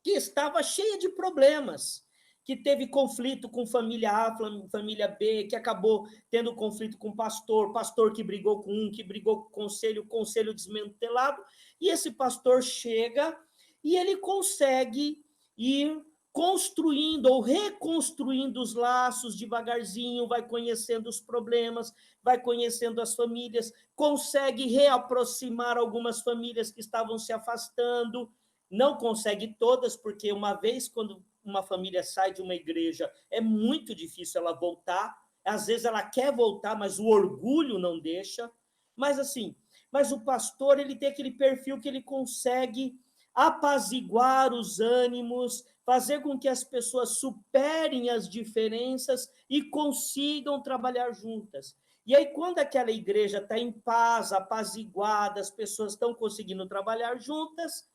S1: que estava cheia de problemas, que teve conflito com família A, família B, que acabou tendo conflito com pastor que brigou com um, que brigou com o conselho desmantelado, e esse pastor chega e ele consegue ir construindo ou reconstruindo os laços devagarzinho, vai conhecendo os problemas, vai conhecendo as famílias, consegue reaproximar algumas famílias que estavam se afastando, não consegue todas, porque uma vez quando uma família sai de uma igreja, é muito difícil ela voltar, às vezes ela quer voltar, mas o orgulho não deixa, mas assim, mas o pastor, ele tem aquele perfil que ele consegue apaziguar os ânimos, fazer com que as pessoas superem as diferenças e consigam trabalhar juntas. E aí, quando aquela igreja está em paz, apaziguada, as pessoas estão conseguindo trabalhar juntas,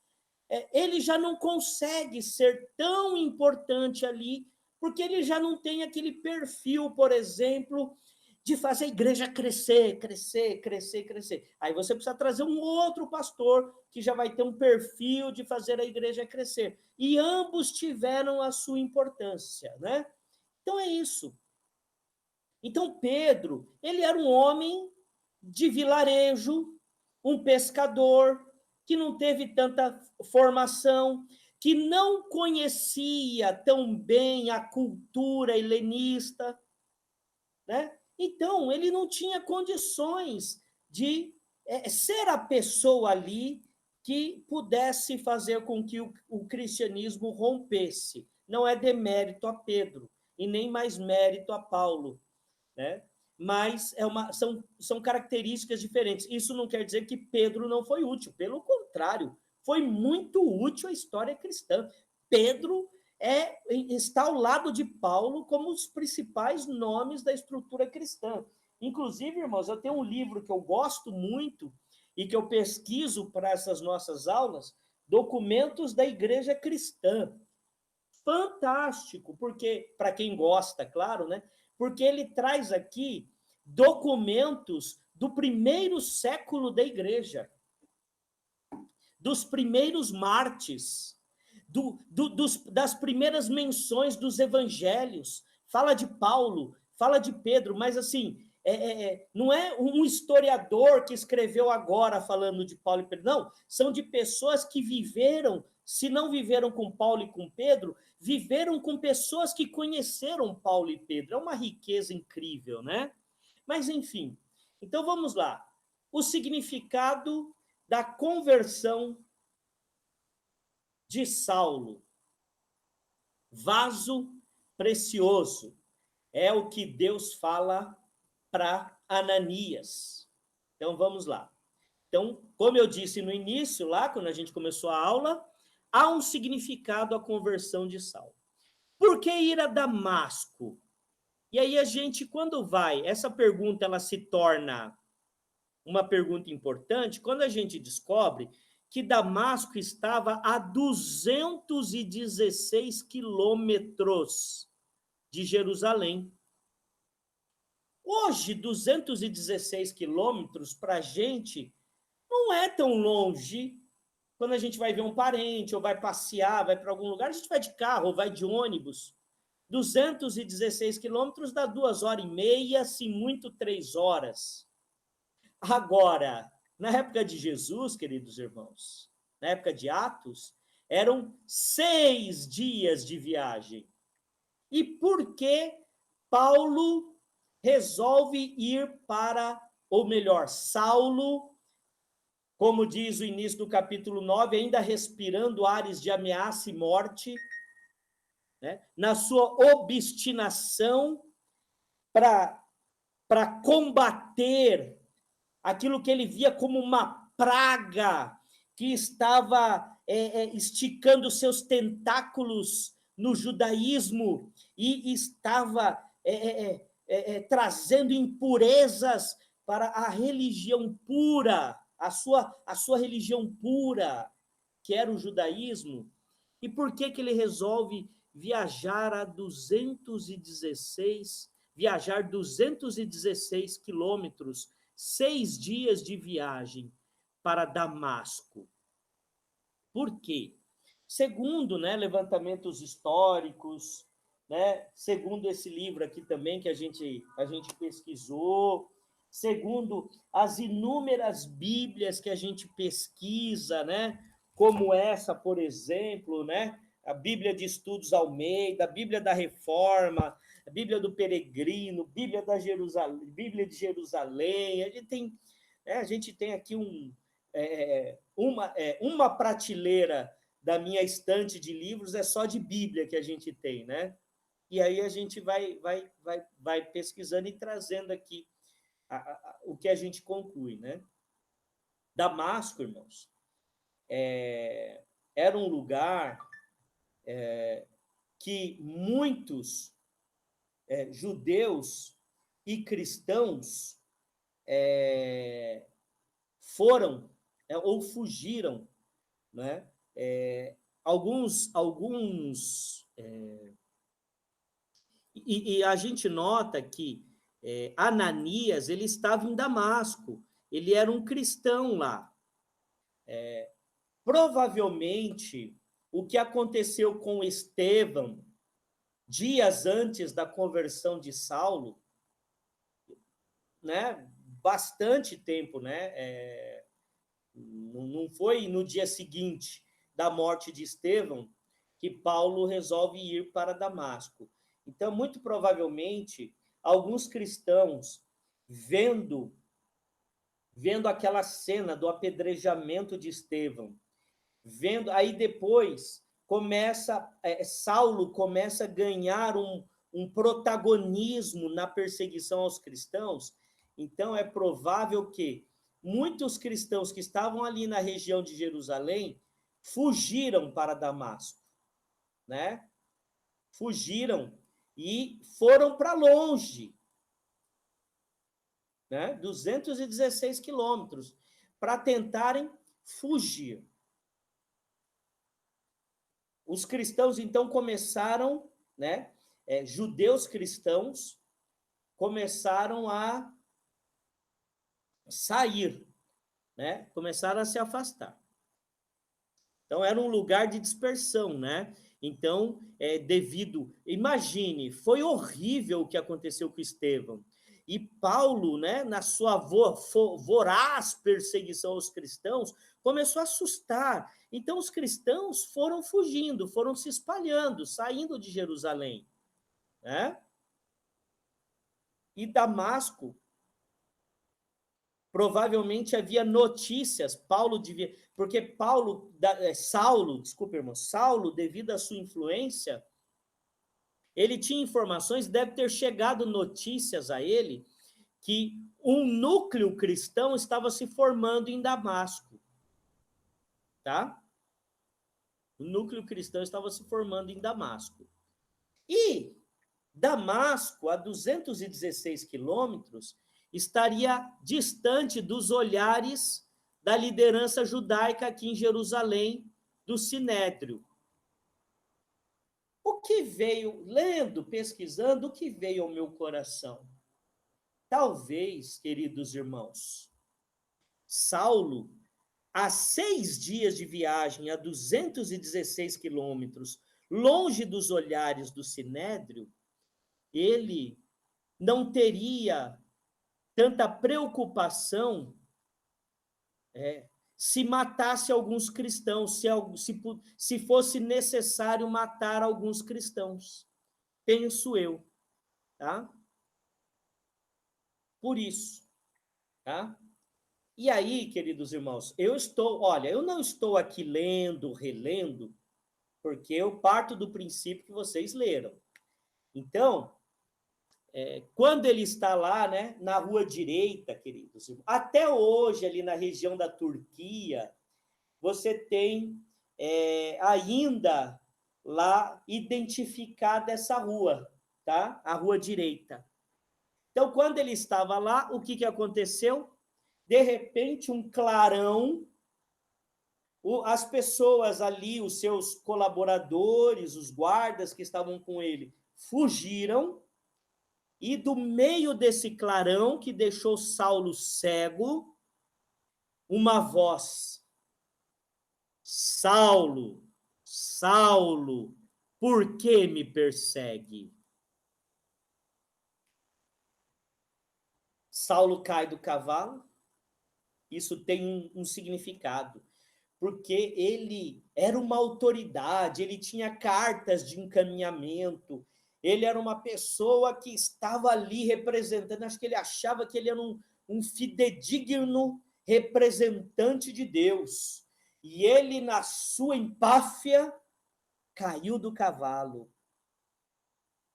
S1: ele já não consegue ser tão importante ali, porque ele já não tem aquele perfil, por exemplo, de fazer a igreja crescer, crescer, crescer, crescer. Aí você precisa trazer um outro pastor que já vai ter um perfil de fazer a igreja crescer. E ambos tiveram a sua importância, né? Então é isso. Então Pedro, ele era um homem de vilarejo, um pescador, que não teve tanta formação, que não conhecia tão bem a cultura helenista, né? Então, ele não tinha condições de ser a pessoa ali que pudesse fazer com que o cristianismo rompesse. Não é demérito a Pedro, e nem mais mérito a Paulo, né? Mas são características diferentes. Isso não quer dizer que Pedro não foi útil, pelo contrário, foi muito útil à história cristã. Pedro está ao lado de Paulo como os principais nomes da estrutura cristã. Inclusive, irmãos, eu tenho um livro que eu gosto muito e que eu pesquiso para essas nossas aulas, Documentos da Igreja Cristã. Fantástico, porque, para quem gosta, claro, né? Porque ele traz aqui documentos do primeiro século da igreja, dos primeiros mártires, das primeiras menções dos evangelhos. Fala de Paulo, fala de Pedro, mas assim, não é um historiador que escreveu agora falando de Paulo e Pedro, não, são de pessoas que viveram, se não viveram com Paulo e com Pedro, viveram com pessoas que conheceram Paulo e Pedro. É uma riqueza incrível, né? Mas, enfim, então vamos lá. O significado da conversão de Saulo. Vaso precioso. É o que Deus fala para Ananias. Então, vamos lá. Então, como eu disse no início, lá, quando a gente começou a aula, há um significado à conversão de Saulo. Por que ir a Damasco? E aí a gente, quando vai, essa pergunta ela se torna uma pergunta importante quando a gente descobre que Damasco estava a 216 quilômetros de Jerusalém. Hoje, 216 quilômetros para a gente não é tão longe. Quando a gente vai ver um parente, ou vai passear, vai para algum lugar, a gente vai de carro, ou vai de ônibus. 216 quilômetros dá 2h30, se muito 3 horas. Agora, na época de Jesus, queridos irmãos, na época de Atos, eram 6 dias de viagem. E por que Paulo resolve ir para, ou melhor, Saulo como diz o início do capítulo 9, ainda respirando ares de ameaça e morte, né? Na sua obstinação para combater aquilo que ele via como uma praga que estava esticando seus tentáculos no judaísmo e estava trazendo impurezas para a religião pura, a sua religião pura, que era o judaísmo. E por que ele resolve viajar 216 quilômetros, 6 dias de viagem para Damasco? Por quê? Segundo, né, levantamentos históricos, né, segundo esse livro aqui também que a gente pesquisou, segundo as inúmeras Bíblias que a gente pesquisa, né, como essa, por exemplo, né, a Bíblia de Estudos Almeida, a Bíblia da Reforma, a Bíblia do Peregrino, Bíblia de Jerusalém, a gente tem aqui uma prateleira da minha estante de livros é só de Bíblia que a gente tem, né? E aí a gente vai pesquisando e trazendo aqui o que a gente conclui, né? Damasco, irmãos, era um lugar que muitos judeus e cristãos foram ou fugiram, né? Alguns e a gente nota que Ananias ele estava em Damasco, ele era um cristão lá. Provavelmente o que aconteceu com Estevão dias antes da conversão de Saulo, né? Bastante tempo, né? Não foi no dia seguinte da morte de Estevão que Paulo resolve ir para Damasco. Então, muito provavelmente, alguns cristãos, vendo aquela cena do apedrejamento de Estevão, aí depois Saulo começa a ganhar um protagonismo na perseguição aos cristãos. Então, é provável que muitos cristãos que estavam ali na região de Jerusalém fugiram para Damasco, né? Fugiram e foram para longe, né? 216 quilômetros, para tentarem fugir. Os cristãos, então, começaram, né? Judeus cristãos começaram a sair, né? Começaram a se afastar. Então, era um lugar de dispersão, né? Então, imagine, foi horrível o que aconteceu com Estevão. E Paulo, né, na sua voraz perseguição aos cristãos, começou a assustar. Então, os cristãos foram fugindo, foram se espalhando, saindo de Jerusalém, né? E Damasco, provavelmente havia notícias, porque Saulo, devido à sua influência, ele tinha informações, deve ter chegado notícias a ele que um núcleo cristão estava se formando em Damasco, tá? O núcleo cristão estava se formando em Damasco. E Damasco, a 216 quilômetros, estaria distante dos olhares da liderança judaica aqui em Jerusalém, do Sinédrio. O que veio, lendo, pesquisando, o que veio ao meu coração? Talvez, queridos irmãos, Saulo, a 6 dias de viagem, a 216 quilômetros, longe dos olhares do Sinédrio, ele não teria tanta preocupação se matasse alguns cristãos, se fosse necessário matar alguns cristãos. Penso eu, tá? Por isso, tá? E aí, queridos irmãos, eu não estou aqui lendo, relendo, porque eu parto do princípio que vocês leram. Então, quando ele está lá, né, na rua direita, queridos irmãos, até hoje, ali na região da Turquia, você tem ainda lá identificada essa rua, tá? A rua direita. Então, quando ele estava lá, o que aconteceu? De repente, um clarão, as pessoas ali, os seus colaboradores, os guardas que estavam com ele, fugiram, e do meio desse clarão que deixou Saulo cego, uma voz: Saulo, Saulo, por que me persegue? Saulo cai do cavalo. Isso tem um significado, porque ele era uma autoridade, ele tinha cartas de encaminhamento, ele era uma pessoa que estava ali representando, acho que ele achava que ele era um fidedigno representante de Deus. E ele, na sua empáfia, caiu do cavalo.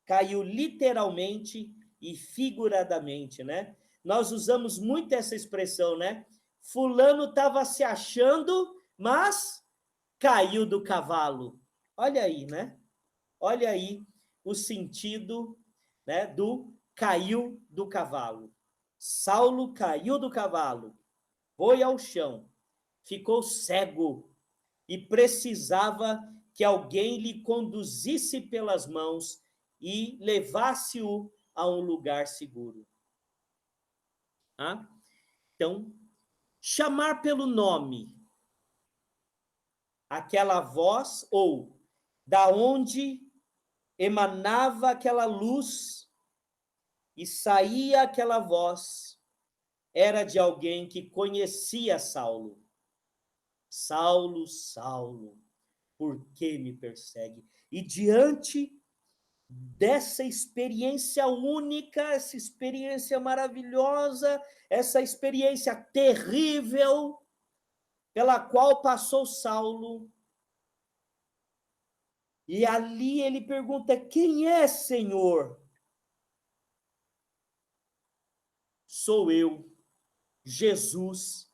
S1: Caiu literalmente e figuradamente, né? Nós usamos muito essa expressão, né? Fulano estava se achando, mas caiu do cavalo. Olha aí, né? Olha aí o sentido, né, do caiu do cavalo. Saulo caiu do cavalo, foi ao chão, ficou cego e precisava que alguém lhe conduzisse pelas mãos e levasse-o a um lugar seguro. Ah? Então, chamar pelo nome aquela voz, ou da onde emanava aquela luz e saía aquela voz, era de alguém que conhecia Saulo. Saulo, Saulo, por que me persegue? E diante dessa experiência única, essa experiência maravilhosa, essa experiência terrível pela qual passou Saulo, e ali ele pergunta: quem é, Senhor? Sou eu, Jesus,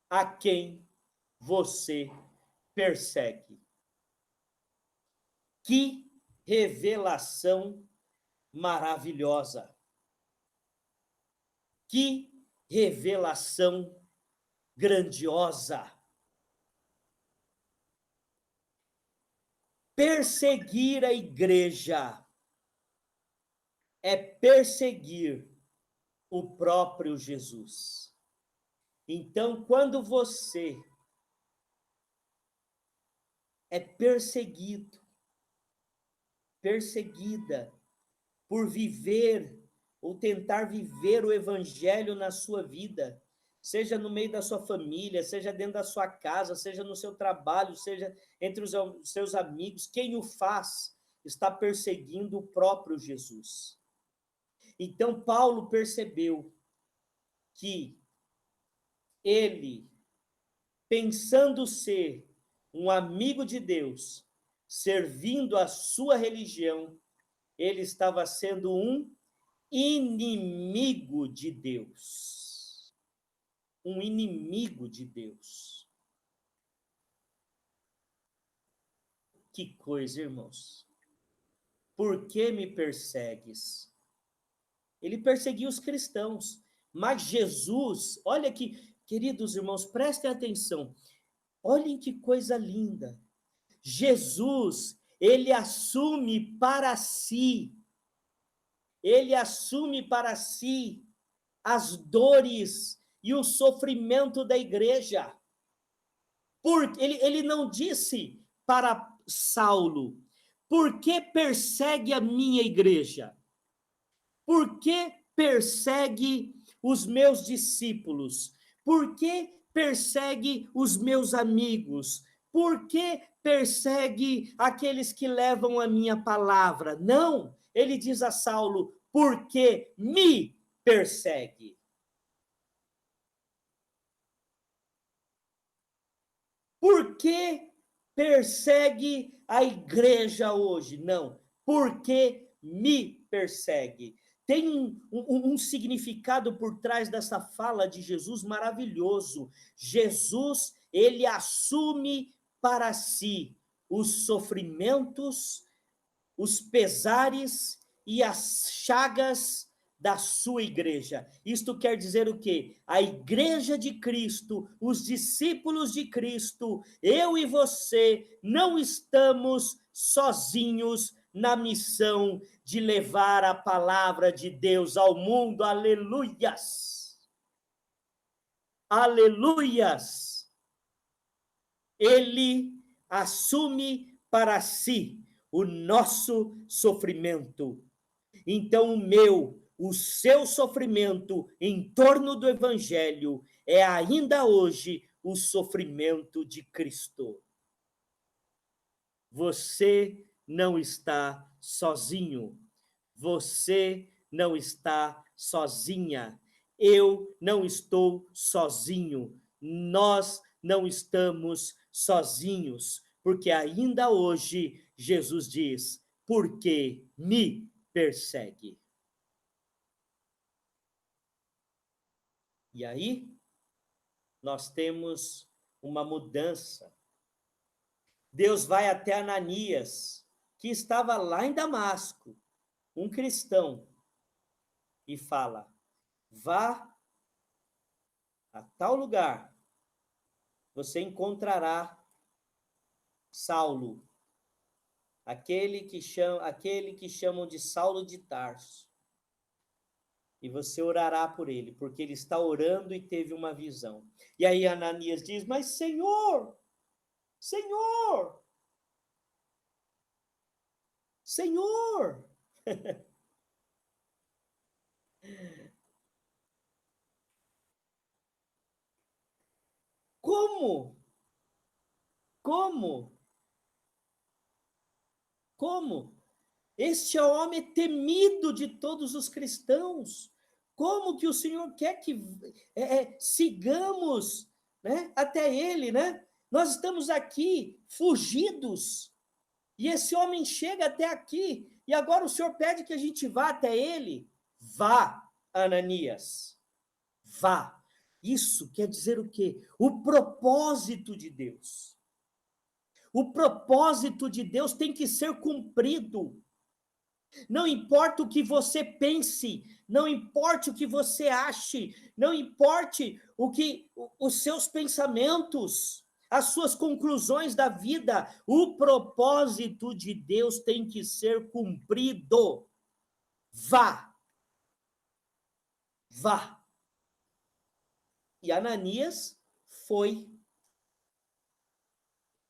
S1: a quem você persegue. Que revelação maravilhosa! Que revelação grandiosa! Perseguir a igreja é perseguir o próprio Jesus. Então, quando você é perseguido, perseguida por viver ou tentar viver o evangelho na sua vida, seja no meio da sua família, seja dentro da sua casa, seja no seu trabalho, seja entre os seus amigos, quem o faz está perseguindo o próprio Jesus. Então, Paulo percebeu que ele, pensando ser um amigo de Deus, servindo a sua religião, ele estava sendo um inimigo de Deus. Um inimigo de Deus. Que coisa, irmãos. Por que me persegues? Ele perseguiu os cristãos, mas Jesus, olha que, queridos irmãos, prestem atenção, olhem que coisa linda. Jesus, ele assume para si as dores e o sofrimento da igreja. Ele não disse para Saulo: por que persegue a minha igreja? Por que persegue os meus discípulos? Por que persegue os meus amigos? Por que persegue aqueles que levam a minha palavra? Não, ele diz a Saulo: por que me persegue? Por que persegue a igreja hoje? Não, porque me persegue. Tem um significado por trás dessa fala de Jesus maravilhoso. Jesus, ele assume para si os sofrimentos, os pesares e as chagas da sua igreja. Isto quer dizer o quê? A igreja de Cristo, os discípulos de Cristo, eu e você, não estamos sozinhos na missão de levar a palavra de Deus ao mundo. Aleluias! Aleluias! Ele assume para si o nosso sofrimento. Então, o seu sofrimento em torno do Evangelho é ainda hoje o sofrimento de Cristo. Você não está sozinho. Você não está sozinha. Eu não estou sozinho. Nós não estamos sozinhos, porque ainda hoje Jesus diz: porque me persegue. E aí, nós temos uma mudança. Deus vai até Ananias, que estava lá em Damasco, um cristão, e fala: vá a tal lugar, você encontrará Saulo, aquele que chamam de Saulo de Tarso. E você orará por ele, porque ele está orando e teve uma visão. E aí Ananias diz: mas Senhor, Senhor, como? Como? Como? Este homem é temido de todos os cristãos. Como que o Senhor quer que sigamos, né, até ele, né? Nós estamos aqui fugidos e esse homem chega até aqui e agora o Senhor pede que a gente vá até ele. Vá, Ananias, vá. Isso quer dizer o quê? O propósito de Deus. O propósito de Deus tem que ser cumprido. Não importa o que você pense, não importa o que você ache, não importe os seus pensamentos, as suas conclusões da vida, o propósito de Deus tem que ser cumprido. Vá. Vá. E Ananias foi.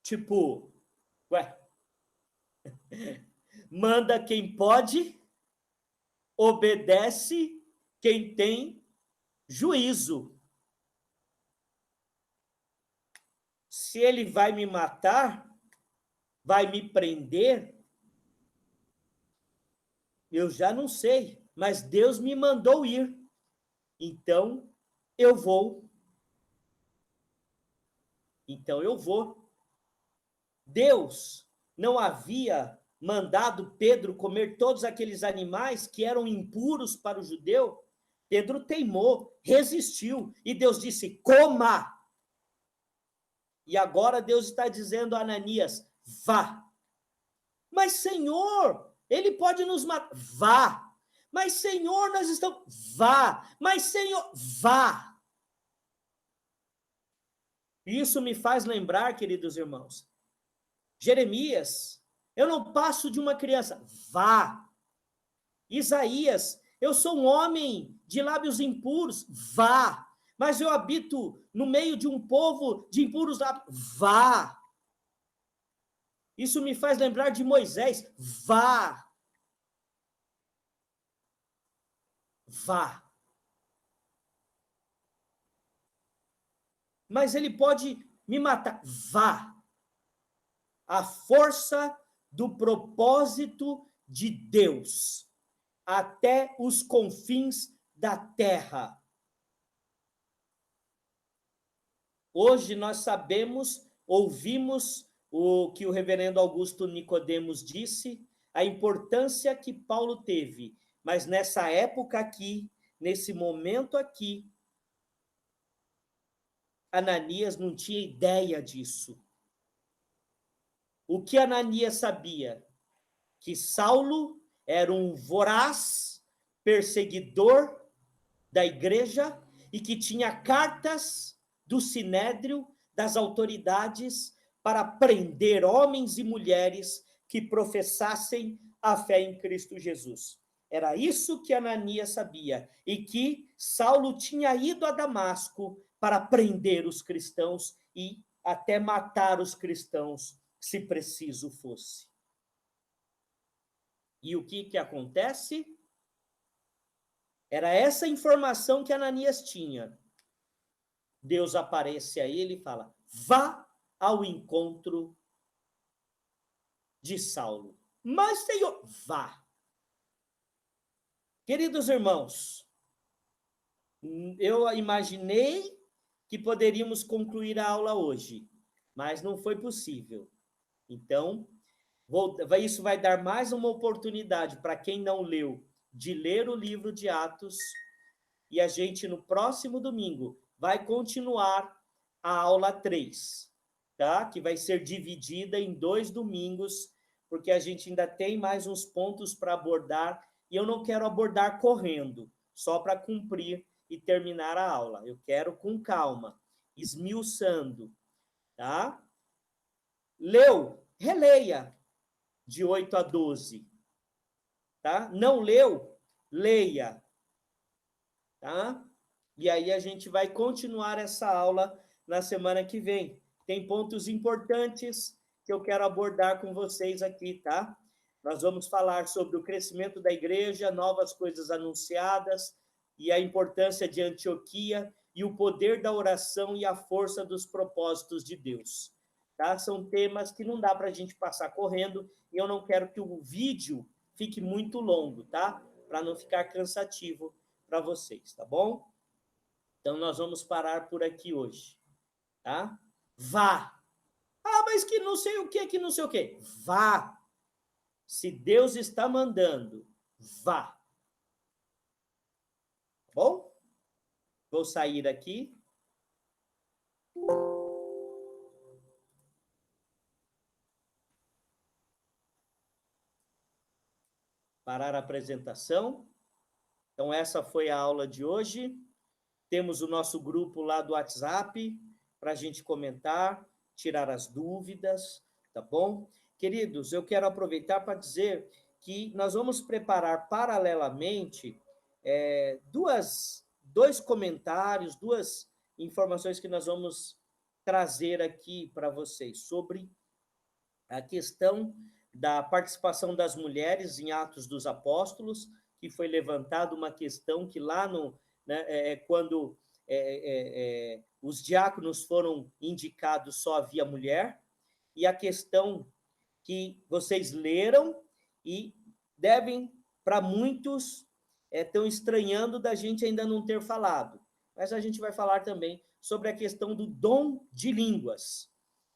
S1: Tipo, ué, manda quem pode, obedece quem tem juízo. Se ele vai me matar, vai me prender, eu já não sei, mas Deus me mandou ir. Então, eu vou. Então, eu vou. Deus não havia mandado Pedro comer todos aqueles animais que eram impuros para o judeu? Pedro teimou, resistiu, e Deus disse: coma. E agora Deus está dizendo a Ananias: vá. Mas, Senhor, ele pode nos matar. Vá. Mas, Senhor, nós estamos. Vá. Mas, Senhor, vá. Isso me faz lembrar, queridos irmãos, Jeremias: eu não passo de uma criança. Vá. Isaías: eu sou um homem de lábios impuros. Vá. Mas eu habito no meio de um povo de impuros lábios. Vá. Isso me faz lembrar de Moisés. Vá. Vá. Mas ele pode me matar. Vá. A força do propósito de Deus até os confins da terra. Hoje nós sabemos ouvimos o que o reverendo Augusto Nicodemos disse, a importância que Paulo teve, mas nessa época aqui, nesse momento aqui, Ananias não tinha ideia disso. O que Ananias sabia? Que Saulo era um voraz perseguidor da igreja e que tinha cartas do Sinédrio, das autoridades, para prender homens e mulheres que professassem a fé em Cristo Jesus. Era isso que Ananias sabia, e que Saulo tinha ido a Damasco para prender os cristãos e até matar os cristãos, se preciso fosse. E o que acontece? Era essa informação que Ananias tinha. Deus aparece a ele e fala: vá ao encontro de Saulo. Mas, Senhor, vá. Queridos irmãos, eu imaginei que poderíamos concluir a aula hoje, mas não foi possível. Então, isso vai dar mais uma oportunidade para quem não leu, de ler o livro de Atos, e a gente, no próximo domingo, vai continuar a aula 3, tá? Que vai ser dividida em 2 domingos, porque a gente ainda tem mais uns pontos para abordar, e eu não quero abordar correndo, só para cumprir e terminar a aula. Eu quero com calma, esmiuçando, tá? Leu? Releia, de 8 a 12, tá? Não leu? Leia, tá? E aí a gente vai continuar essa aula na semana que vem. Tem pontos importantes que eu quero abordar com vocês aqui, tá? Nós vamos falar sobre o crescimento da igreja, novas coisas anunciadas e a importância de Antioquia e o poder da oração e a força dos propósitos de Deus, tá? São temas que não dá para a gente passar correndo e eu não quero que o vídeo fique muito longo, tá? Para não ficar cansativo para vocês, tá bom? Então, nós vamos parar por aqui hoje, tá? Vá. Ah, mas que não sei o que não sei o quê. Vá. Se Deus está mandando, vá. Tá bom? Vou sair aqui. Parar a apresentação. Então, essa foi a aula de hoje. Temos o nosso grupo lá do WhatsApp para a gente comentar, tirar as dúvidas, tá bom? Queridos, eu quero aproveitar para dizer que nós vamos preparar paralelamente dois comentários, 2 informações que nós vamos trazer aqui para vocês sobre a questão da participação das mulheres em Atos dos Apóstolos, que foi levantada uma questão que lá no, né, quando os diáconos foram indicados, só havia mulher, e a questão que vocês leram e devem, para muitos, estão estranhando da gente ainda não ter falado, mas a gente vai falar também sobre a questão do dom de línguas,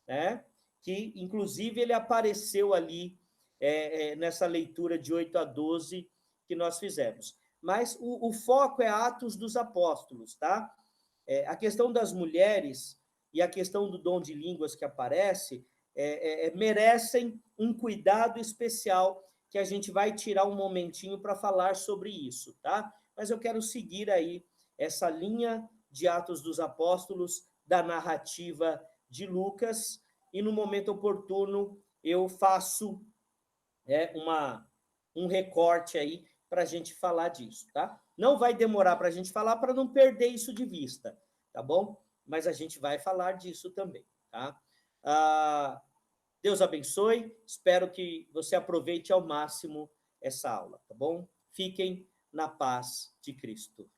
S1: né? Que, inclusive, ele apareceu ali nessa leitura de 8 a 12 que nós fizemos. Mas o foco é Atos dos Apóstolos, tá? A questão das mulheres e a questão do dom de línguas que aparece merecem um cuidado especial que a gente vai tirar um momentinho para falar sobre isso, tá? Mas eu quero seguir aí essa linha de Atos dos Apóstolos, da narrativa de Lucas, e no momento oportuno eu faço um recorte aí para a gente falar disso, tá? Não vai demorar para a gente falar para não perder isso de vista, tá bom? Mas a gente vai falar disso também, tá? Deus abençoe, espero que você aproveite ao máximo essa aula, tá bom? Fiquem na paz de Cristo.